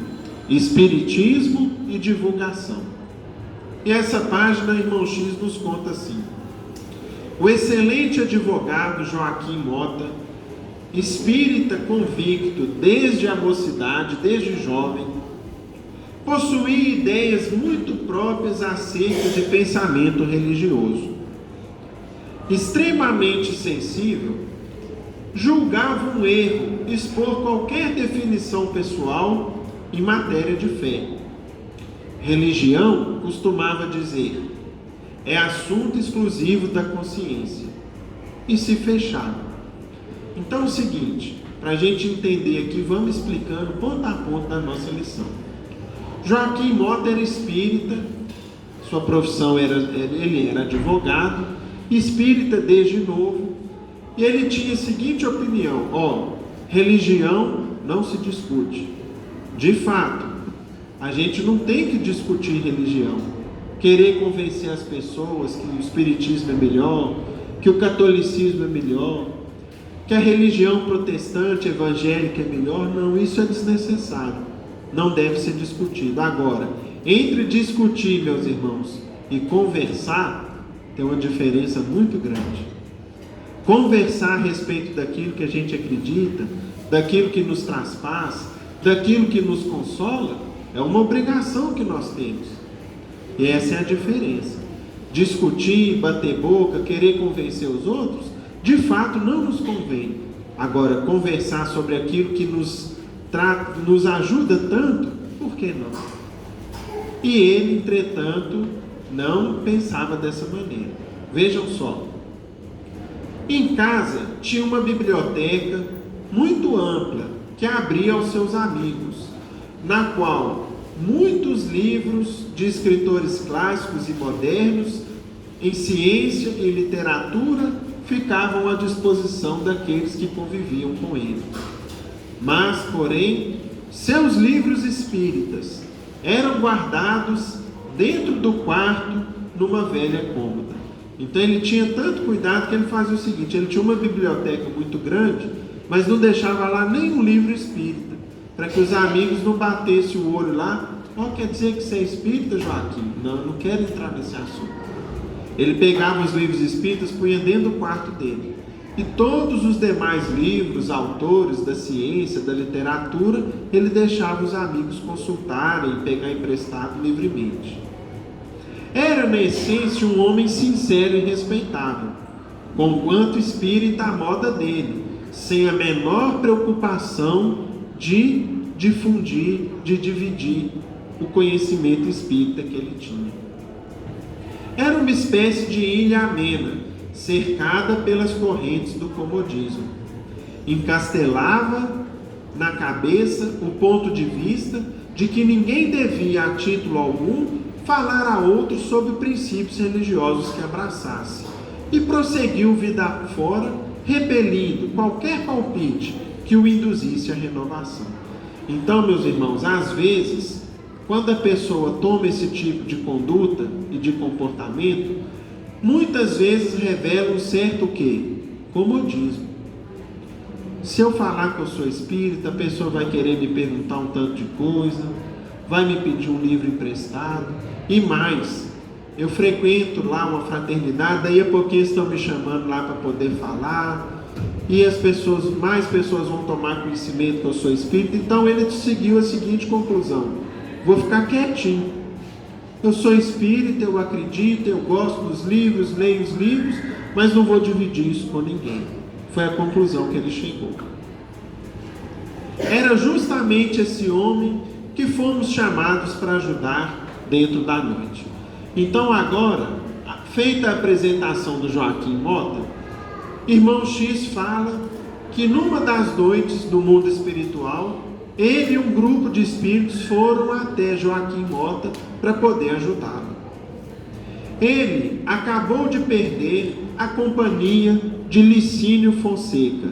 Espiritismo e Divulgação. E essa página, irmão X nos conta assim: o excelente advogado Joaquim Mota, espírita convicto desde a mocidade, desde jovem, possuía ideias muito próprias acerca de pensamento religioso. Extremamente sensível, julgava um erro expor qualquer definição pessoal em matéria de fé. Religião, costumava dizer, é assunto exclusivo da consciência, e se fechava. Então é o seguinte, para a gente entender aqui, vamos explicando ponto a ponto da nossa lição. Joaquim Mota era espírita, sua profissão ele era advogado, espírita desde novo, e ele tinha a seguinte opinião: religião não se discute. De fato, a gente não tem que discutir religião, querer convencer as pessoas que o espiritismo é melhor, que o catolicismo é melhor, que a religião protestante, evangélica é melhor. Não, isso é desnecessário, não deve ser discutido. Agora, entre discutir, meus irmãos, e conversar, tem uma diferença muito grande. Conversar a respeito daquilo que a gente acredita, daquilo que nos traz paz, daquilo que nos consola, é uma obrigação que nós temos. E essa é a diferença. Discutir, bater boca, querer convencer os outros, de fato não nos convém. Agora, conversar sobre aquilo que nos ajuda tanto, por que não? E ele, entretanto, não pensava dessa maneira. Vejam só, em casa tinha uma biblioteca muito ampla que abria aos seus amigos, na qual muitos livros de escritores clássicos e modernos em ciência e literatura ficavam à disposição daqueles que conviviam com ele. Mas, porém, seus livros espíritas eram guardados dentro do quarto, numa velha cômoda. Então ele tinha tanto cuidado que ele fazia o seguinte: ele tinha uma biblioteca muito grande, mas não deixava lá nenhum livro espírita, para que os amigos não batessem o olho lá. Quer dizer que você é espírita, Joaquim? Não, não quero entrar nesse assunto. Ele pegava os livros espíritas, punha dentro do quarto dele, e todos os demais livros, autores da ciência, da literatura, ele deixava os amigos consultarem, pegar emprestado livremente. Era, na essência, um homem sincero e respeitável, conquanto espírita à moda dele, sem a menor preocupação de difundir, de dividir o conhecimento espírita que ele tinha. Era uma espécie de ilha amena, cercada pelas correntes do comodismo. Encastelava na cabeça o ponto de vista de que ninguém devia, a título algum, falar a outros sobre princípios religiosos que abraçasse, e prosseguiu vida fora, repelindo qualquer palpite que o induzisse à renovação. Então, meus irmãos, às vezes, quando a pessoa toma esse tipo de conduta e de comportamento, muitas vezes revela um certo comodismo. Se eu falar que eu sou espírita, a pessoa vai querer me perguntar um tanto de coisa, vai me pedir um livro emprestado, e mais, eu frequento lá uma fraternidade, daí a pouquinho estão me chamando lá para poder falar, e mais pessoas vão tomar conhecimento que eu sou espírita. Então ele seguiu a seguinte conclusão: vou ficar quietinho, eu sou espírita, eu acredito, eu gosto dos livros, leio os livros, mas não vou dividir isso com ninguém. Foi a conclusão que ele chegou. Era justamente esse homem que fomos chamados para ajudar dentro da noite. Então agora, feita a apresentação do Joaquim Mota, irmão X fala que numa das noites do mundo espiritual, ele e um grupo de espíritos foram até Joaquim Mota para poder ajudá-lo. Ele acabou de perder a companhia de Licínio Fonseca,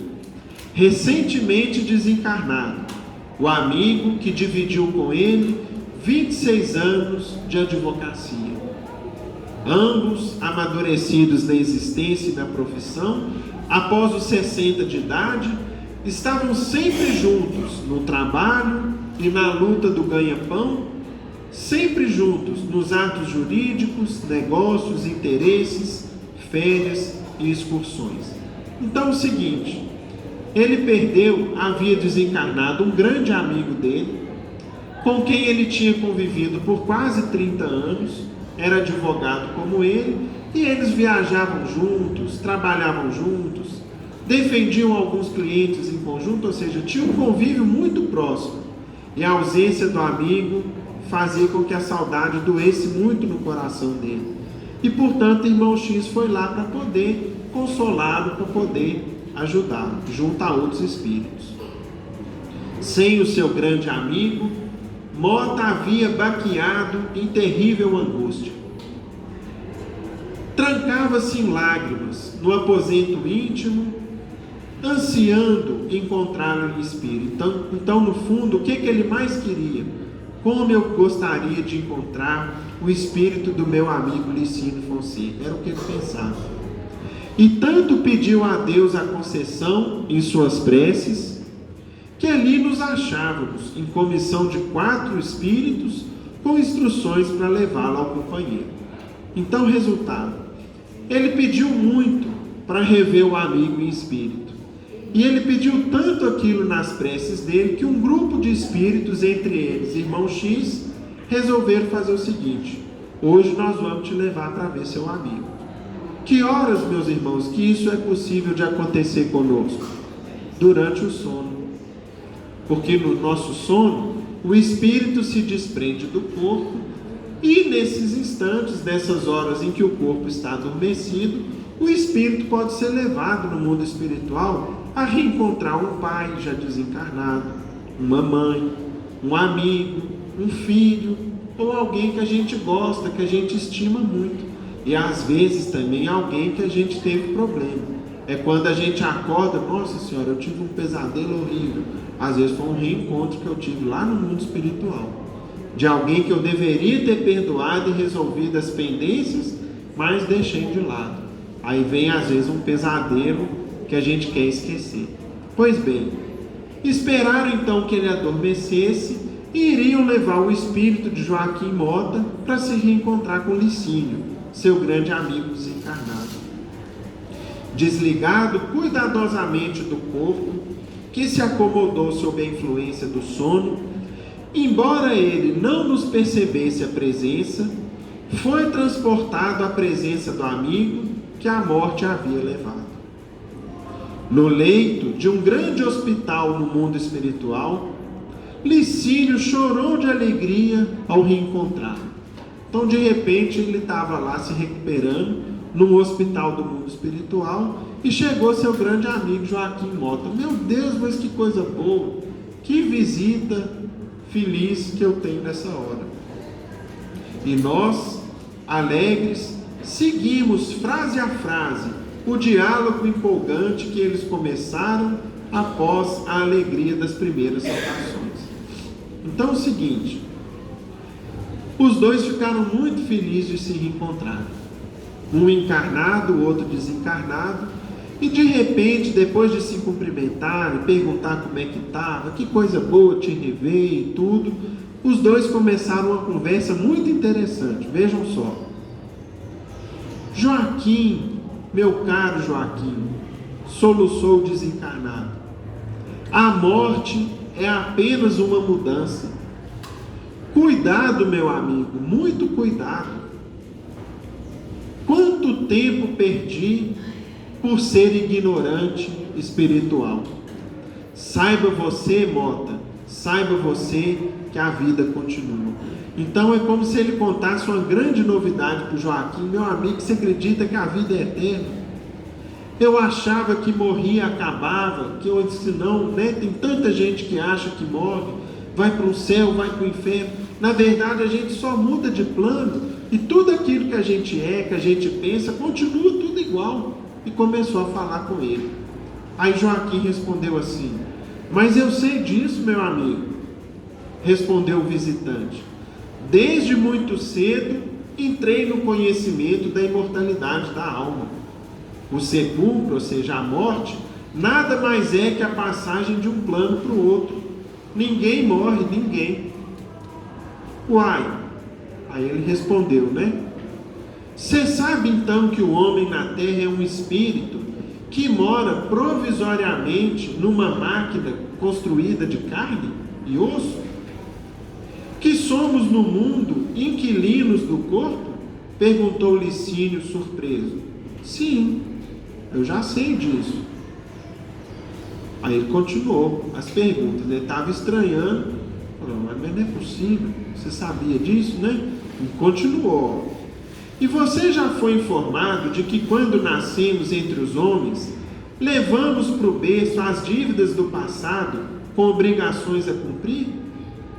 recentemente desencarnado, o amigo que dividiu com ele 26 anos de advocacia. Ambos amadurecidos na existência e na profissão, após os 60 de idade, estavam sempre juntos no trabalho e na luta do ganha-pão, sempre juntos nos atos jurídicos, negócios, interesses, férias e excursões. Então é o seguinte, ele perdeu, havia desencarnado um grande amigo dele, com quem ele tinha convivido por quase 30 anos, era advogado como ele, e eles viajavam juntos, trabalhavam juntos, defendiam alguns clientes em conjunto, ou seja, tinha um convívio muito próximo. E a ausência do amigo fazia com que a saudade doesse muito no coração dele. E, portanto, o irmão X foi lá para poder consolá-lo, para poder ajudá-lo, junto a outros espíritos. Sem o seu grande amigo, Mota havia baqueado em terrível angústia. Trancava-se em lágrimas no aposento íntimo, ansiando encontrar o espírito. Então, no fundo, o que ele mais queria? Como eu gostaria de encontrar o espírito do meu amigo Licínio Fonseca. Era o que ele pensava. E tanto pediu a Deus a concessão em suas preces, que ali nos achávamos em comissão de 4 espíritos com instruções para levá-lo ao companheiro. Então, resultado, ele pediu muito para rever o amigo em espírito. E ele pediu tanto aquilo nas preces dele, que um grupo de espíritos, entre eles irmão X, resolveram fazer o seguinte: hoje nós vamos te levar para ver seu amigo. Que horas, meus irmãos, que isso é possível de acontecer conosco? Durante o sono. Porque no nosso sono, o espírito se desprende do corpo, e nesses instantes, nessas horas em que o corpo está adormecido, o espírito pode ser levado no mundo espiritual a reencontrar um pai já desencarnado, uma mãe, um amigo, um filho, ou alguém que a gente gosta, que a gente estima muito. E às vezes também alguém que a gente teve problema. É quando a gente acorda, nossa senhora, eu tive um pesadelo horrível. Às vezes foi um reencontro que eu tive lá no mundo espiritual, de alguém que eu deveria ter perdoado e resolvido as pendências, mas deixei de lado. Aí vem às vezes um pesadelo que a gente quer esquecer. Pois bem, esperaram então que ele adormecesse e iriam levar o espírito de Joaquim Mota para se reencontrar com Licínio, seu grande amigo desencarnado. Desligado cuidadosamente do corpo, que se acomodou sob a influência do sono, embora ele não nos percebesse a presença, foi transportado à presença do amigo que a morte havia levado. No leito de um grande hospital no mundo espiritual, Licínio chorou de alegria ao reencontrá-lo. Então, de repente, ele estava lá se recuperando num hospital do mundo espiritual e chegou seu grande amigo Joaquim Mota. Meu Deus, mas que coisa boa, que visita feliz que eu tenho nessa hora. E nós, alegres, seguimos frase a frase o diálogo empolgante que eles começaram após a alegria das primeiras saudações. Então é o seguinte, os dois ficaram muito felizes de se reencontrar, um encarnado, o outro desencarnado, e de repente, depois de se cumprimentar e perguntar como é que estava, que coisa boa te rever e tudo, os dois começaram uma conversa muito interessante. Vejam só: Joaquim, meu caro Joaquim, soluçou o desencarnado, a morte é apenas uma mudança. Cuidado, meu amigo, muito cuidado. Quanto tempo perdi por ser ignorante espiritual. Saiba você, Mota, saiba você que a vida continua. Então é como se ele contasse uma grande novidade para o Joaquim. Meu amigo, você acredita que a vida é eterna? Eu achava que morria, acabava, que eu disse não, né? Tem tanta gente que acha que morre, vai para o céu, vai para o inferno. Na verdade, a gente só muda de plano e tudo aquilo que a gente é, que a gente pensa, continua tudo igual. E começou a falar com ele. Aí Joaquim respondeu assim: mas eu sei disso, meu amigo. Respondeu o visitante: desde muito cedo entrei no conhecimento da imortalidade da alma. O sepulcro, ou seja, a morte, nada mais é que a passagem de um plano para o outro. Ninguém morre, ninguém. Uai, aí ele respondeu, né? Você sabe então que o homem na terra é um espírito que mora provisoriamente numa máquina construída de carne e osso? Que somos no mundo inquilinos do corpo? Perguntou Licínio surpreso. Sim, eu já sei disso. Aí ele continuou as perguntas. Ele estava estranhando. Falou, mas não é possível. Você sabia disso, né? E continuou. E você já foi informado de que quando nascemos entre os homens, levamos para o berço as dívidas do passado com obrigações a cumprir?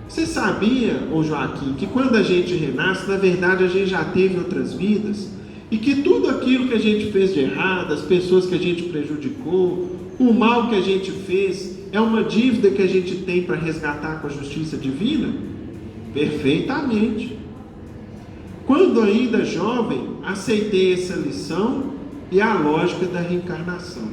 Você sabia, ô Joaquim, que quando a gente renasce, na verdade a gente já teve outras vidas? E que tudo aquilo que a gente fez de errado, as pessoas que a gente prejudicou, o mal que a gente fez, é uma dívida que a gente tem para resgatar com a justiça divina? Perfeitamente. Quando ainda jovem, aceitei essa lição e a lógica da reencarnação.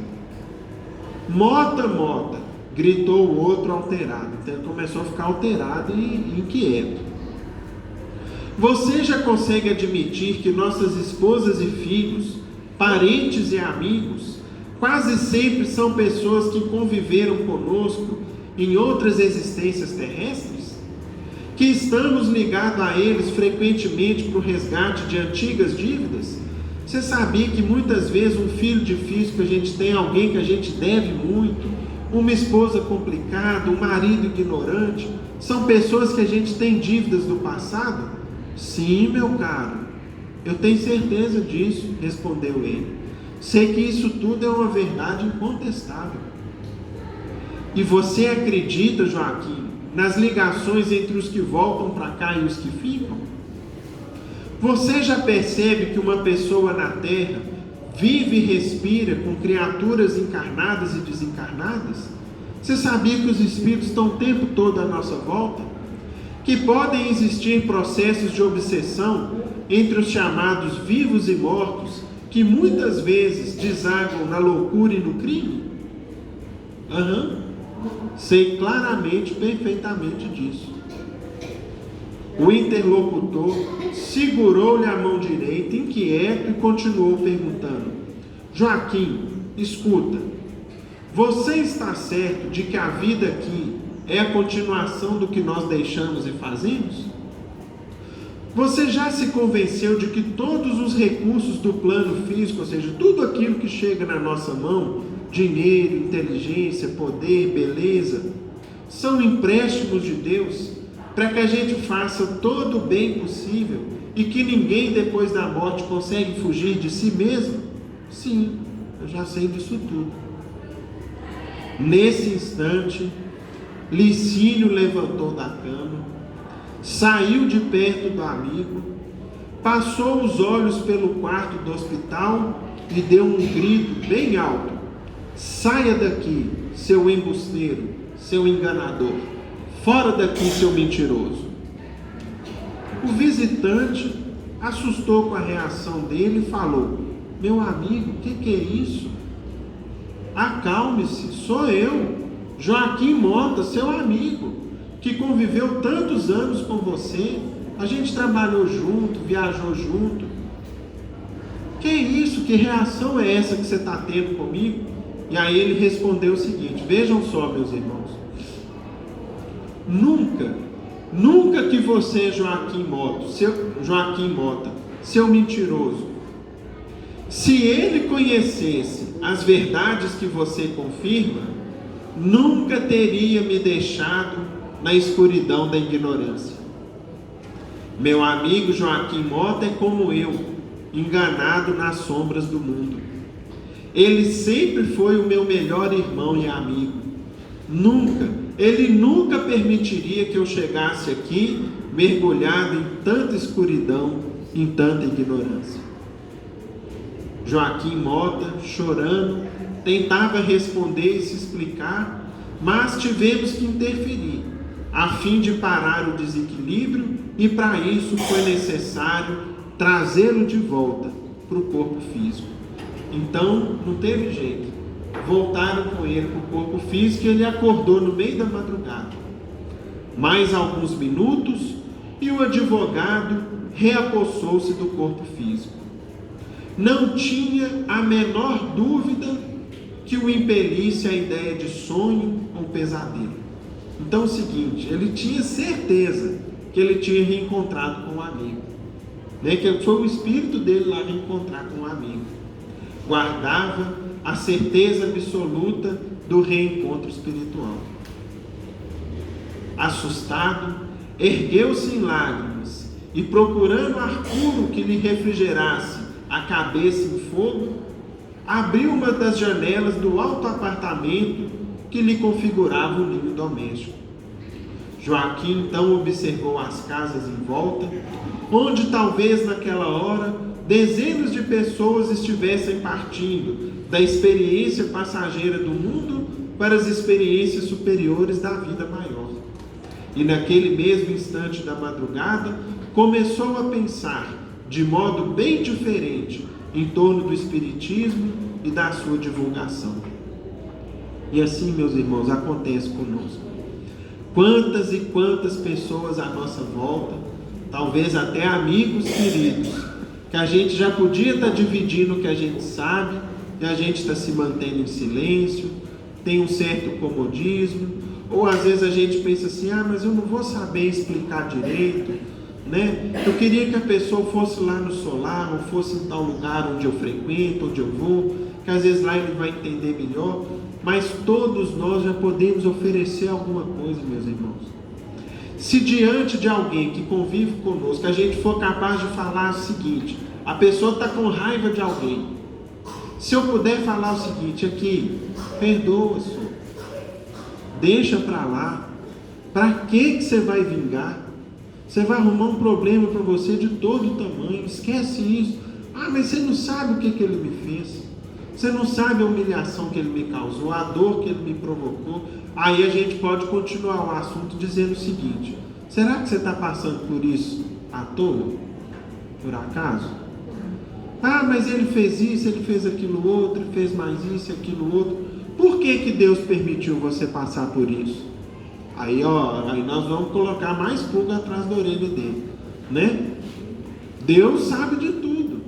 Mota, mota, gritou o outro alterado. Então ele começou a ficar alterado e inquieto. Você já consegue admitir que nossas esposas e filhos, parentes e amigos, quase sempre são pessoas que conviveram conosco em outras existências terrestres? Que estamos ligados a eles frequentemente para o resgate de antigas dívidas? Você sabia que muitas vezes um filho difícil que a gente tem, alguém que a gente deve muito, uma esposa complicada, um marido ignorante, são pessoas que a gente tem dívidas do passado? Sim, meu caro, eu tenho certeza disso, respondeu ele. Sei que isso tudo é uma verdade incontestável. E você acredita, Joaquim, nas ligações entre os que voltam para cá e os que ficam? Você já percebe que uma pessoa na Terra vive e respira com criaturas encarnadas e desencarnadas? Você sabia que os espíritos estão o tempo todo à nossa volta? Que podem existir processos de obsessão entre os chamados vivos e mortos, que muitas vezes desagam na loucura e no crime? Sei claramente, perfeitamente disso. O interlocutor segurou-lhe a mão direita, inquieto, e continuou perguntando: Joaquim, escuta, você está certo de que a vida aqui é a continuação do que nós deixamos e fazemos? Você já se convenceu de que todos os recursos do plano físico, ou seja, tudo aquilo que chega na nossa mão, dinheiro, inteligência, poder, beleza, são empréstimos de Deus para que a gente faça todo o bem possível e que ninguém depois da morte consegue fugir de si mesmo? Sim, eu já sei disso tudo. Nesse instante, Licínio levantou da cama, saiu de perto do amigo, passou os olhos pelo quarto do hospital e deu um grito bem alto: saia daqui, seu embusteiro, seu enganador, fora daqui, seu mentiroso. O visitante assustou com a reação dele e falou: meu amigo, o que é isso? Acalme-se, sou eu, Joaquim Mota, seu amigo, que conviveu tantos anos com você, a gente trabalhou junto, viajou junto. Que isso? Que reação é essa que você está tendo comigo? E aí ele respondeu o seguinte: vejam só, meus irmãos, nunca que você, Joaquim Mota, seu mentiroso, se ele conhecesse as verdades que você confirma, nunca teria me deixado na escuridão da ignorância. Meu amigo Joaquim Mota é como eu, enganado nas sombras do mundo. Ele sempre foi o meu melhor irmão e amigo. Ele nunca permitiria que eu chegasse aqui mergulhado em tanta escuridão, em tanta ignorância. Joaquim Mota, chorando, tentava responder e se explicar, mas tivemos que interferir, a fim de parar o desequilíbrio, e para isso foi necessário trazê-lo de volta para o corpo físico. Então, não teve jeito. Voltaram com ele para o corpo físico e ele acordou no meio da madrugada. Mais alguns minutos e o advogado reapossou-se do corpo físico. Não tinha a menor dúvida que o impelisse a ideia de sonho ou pesadelo. Então é o seguinte, ele tinha certeza que ele tinha reencontrado com um amigo, né? Que foi o espírito dele lá reencontrar com um amigo. Guardava a certeza absoluta do reencontro espiritual. Assustado, ergueu-se em lágrimas e, procurando ar puro que lhe refrigerasse a cabeça em fogo, abriu uma das janelas do alto apartamento que lhe configurava o ninho doméstico. Joaquim então observou as casas em volta, onde talvez naquela hora dezenas de pessoas estivessem partindo da experiência passageira do mundo para as experiências superiores da vida maior. E naquele mesmo instante da madrugada, começou a pensar de modo bem diferente em torno do Espiritismo e da sua divulgação. E assim, meus irmãos, acontece conosco. Quantas e quantas pessoas à nossa volta, talvez até amigos queridos, que a gente já podia estar dividindo o que a gente sabe, e a gente está se mantendo em silêncio, tem um certo comodismo, ou às vezes a gente pensa assim, mas eu não vou saber explicar direito, né? Eu queria que a pessoa fosse lá no solar, ou fosse em tal lugar onde eu frequento, onde eu vou, que às vezes lá ele vai entender melhor, mas todos nós já podemos oferecer alguma coisa, meus irmãos. Se diante de alguém que convive conosco, a gente for capaz de falar o seguinte, a pessoa está com raiva de alguém, se eu puder falar o seguinte aqui, perdoa, senhor, deixa para lá, para que você vai vingar? Você vai arrumar um problema para você de todo tamanho, esquece isso. Mas você não sabe o que ele me fez, você não sabe a humilhação que ele me causou, a dor que ele me provocou. Aí a gente pode continuar o assunto dizendo o seguinte, será que você está passando por isso à toa? Por acaso? Mas ele fez isso, ele fez aquilo outro, ele fez mais isso, aquilo outro. Por que Deus permitiu você passar por isso? Aí nós vamos colocar mais pulga atrás da orelha dele, né? Deus sabe de tudo.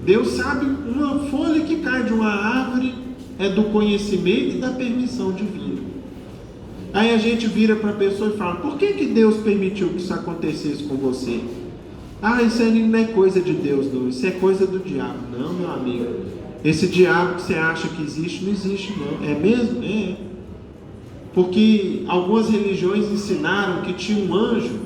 Deus sabe, uma folha que cai de uma árvore é do conhecimento e da permissão divina. Aí a gente vira para a pessoa e fala, por que Deus permitiu que isso acontecesse com você? Isso aí não é coisa de Deus não, isso é coisa do diabo. Não, meu amigo, esse diabo que você acha que existe, não existe não. É mesmo? É. Porque algumas religiões ensinaram que tinha um anjo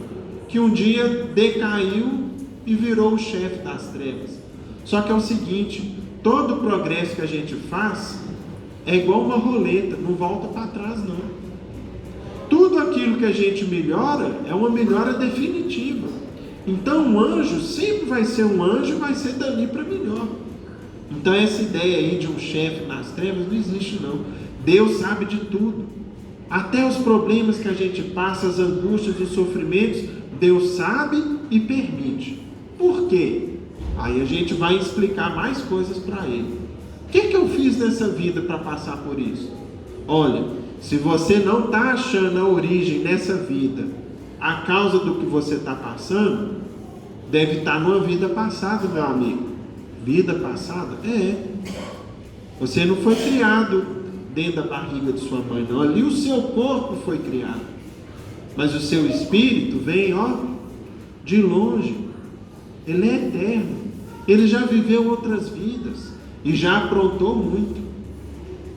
que um dia decaiu e virou o chefe das trevas. Só que é o seguinte, todo o progresso que a gente faz é igual uma roleta, não volta para trás não. Tudo aquilo que a gente melhora é uma melhora definitiva. Então um anjo sempre vai ser um anjo e vai ser dali para melhor. Então essa ideia aí de um chefe nas trevas não existe não. Deus sabe de tudo. Até os problemas que a gente passa, as angústias, os sofrimentos, Deus sabe e permite. Por quê? Aí a gente vai explicar mais coisas para ele. O que eu fiz nessa vida para passar por isso? Olha, se você não está achando a origem nessa vida, a causa do que você está passando, deve estar numa vida passada, meu amigo. Vida passada? Você não foi criado dentro da barriga de sua mãe, não. Ali o seu corpo foi criado. Mas o seu espírito vem, de longe. Ele é eterno. Ele já viveu outras vidas e já aprontou muito.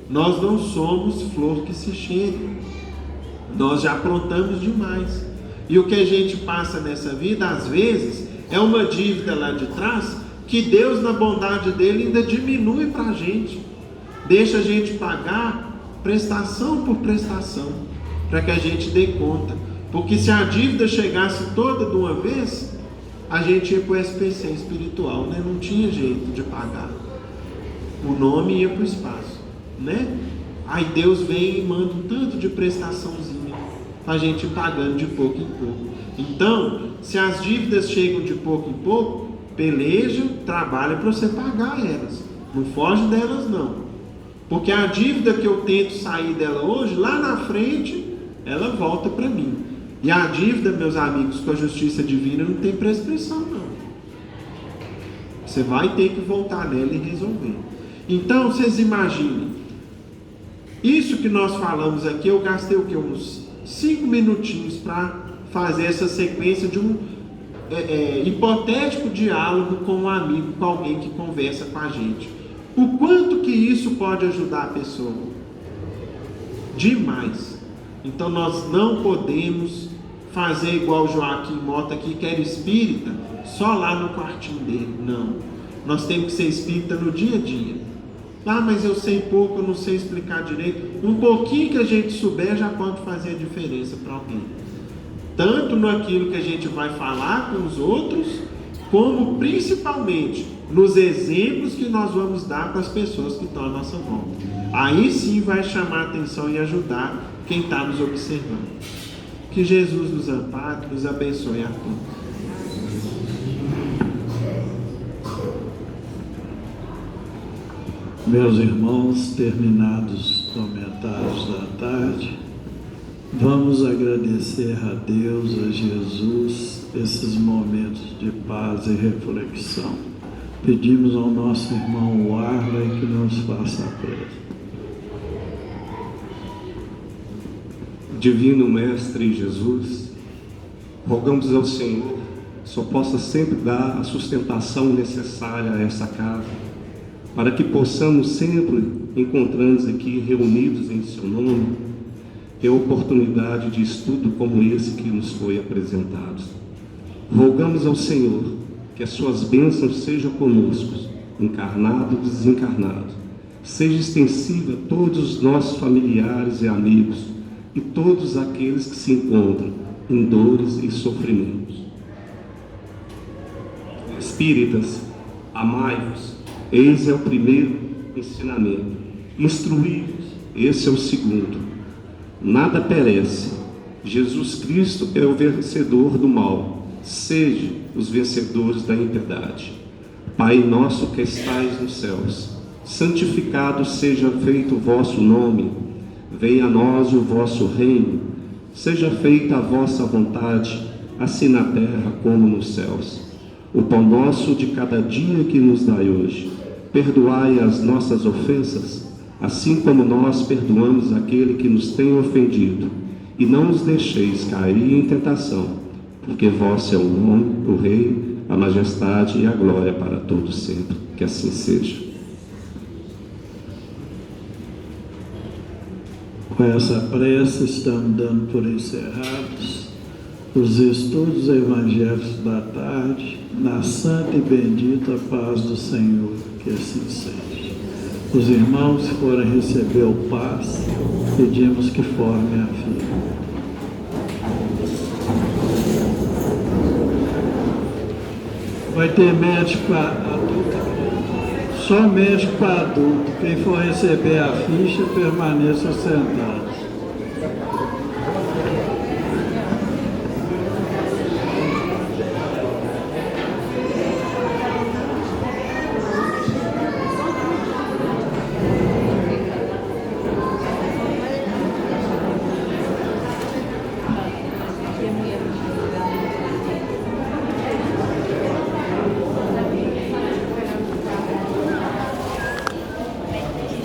Nós não somos flor que se cheire. Nós já aprontamos demais. E o que a gente passa nessa vida, às vezes, é uma dívida lá de trás que Deus, na bondade dele, ainda diminui para a gente, deixa a gente pagar prestação por prestação, para que a gente dê conta. Porque se a dívida chegasse toda de uma vez, a gente ia para o SPC espiritual, né? Não tinha jeito de pagar. O nome ia para o espaço, né? Aí Deus vem e manda um tanto de prestaçãozinha para a gente ir pagando de pouco em pouco. Então, se as dívidas chegam de pouco em pouco, peleja, trabalha para você pagar elas. Não foge delas não. Porque a dívida que eu tento sair dela hoje, lá na frente, ela volta para mim. E a dívida, meus amigos, com a justiça divina não tem prescrição não. Você vai ter que voltar nela e resolver. Então, vocês imaginem, isso que nós falamos aqui, eu gastei o quê? Uns 5 minutinhos para fazer essa sequência de um hipotético diálogo com um amigo, com alguém que conversa com a gente. O quanto que isso pode ajudar a pessoa? Demais. Então nós não podemos fazer igual o Joaquim Mota aqui, que era espírita, só lá no quartinho dele. Não. Nós temos que ser espírita no dia a dia. Ah, mas eu sei pouco, eu não sei explicar direito. Um pouquinho que a gente souber já pode fazer a diferença para alguém. Tanto naquilo que a gente vai falar com os outros, como principalmente nos exemplos que nós vamos dar para as pessoas que estão à nossa volta. Aí sim vai chamar a atenção e ajudar quem está nos observando. Que Jesus nos ampare, nos abençoe a todos. Meus irmãos, terminados os comentários da tarde, vamos agradecer a Deus, a Jesus, esses momentos de paz e reflexão. Pedimos ao nosso irmão Warley que nos faça a prece. Divino Mestre Jesus, rogamos ao Senhor que só possa sempre dar a sustentação necessária a essa casa, para que possamos sempre encontrar-nos aqui reunidos em seu nome, ter oportunidade de estudo como esse que nos foi apresentado. Rogamos ao Senhor que as suas bênçãos sejam conosco, encarnado e desencarnado, seja extensiva a todos os nossos familiares e amigos e todos aqueles que se encontram em dores e sofrimentos. Espíritas, amai-vos, eis é o primeiro ensinamento. Instruí-vos, esse é o segundo. Nada perece. Jesus Cristo é o vencedor do mal. Sede os vencedores da impiedade. Pai nosso que estais nos céus, santificado seja feito o vosso nome. Venha a nós o vosso reino. Seja feita a vossa vontade, assim na terra como nos céus. O pão nosso de cada dia que nos dai hoje. Perdoai as nossas ofensas, assim como nós perdoamos aquele que nos tem ofendido. E não os deixeis cair em tentação, porque vosso é o nome, o Rei, a majestade e a glória para todos sempre. Que assim seja. Com essa prece estamos dando por encerrados os estudos evangélicos da tarde, na santa e bendita paz do Senhor, que assim seja. Os irmãos que forem receber o passe, pedimos que formem a fila. Vai ter médico para adulto, só médico para adulto. Quem for receber a ficha, permaneça sentado.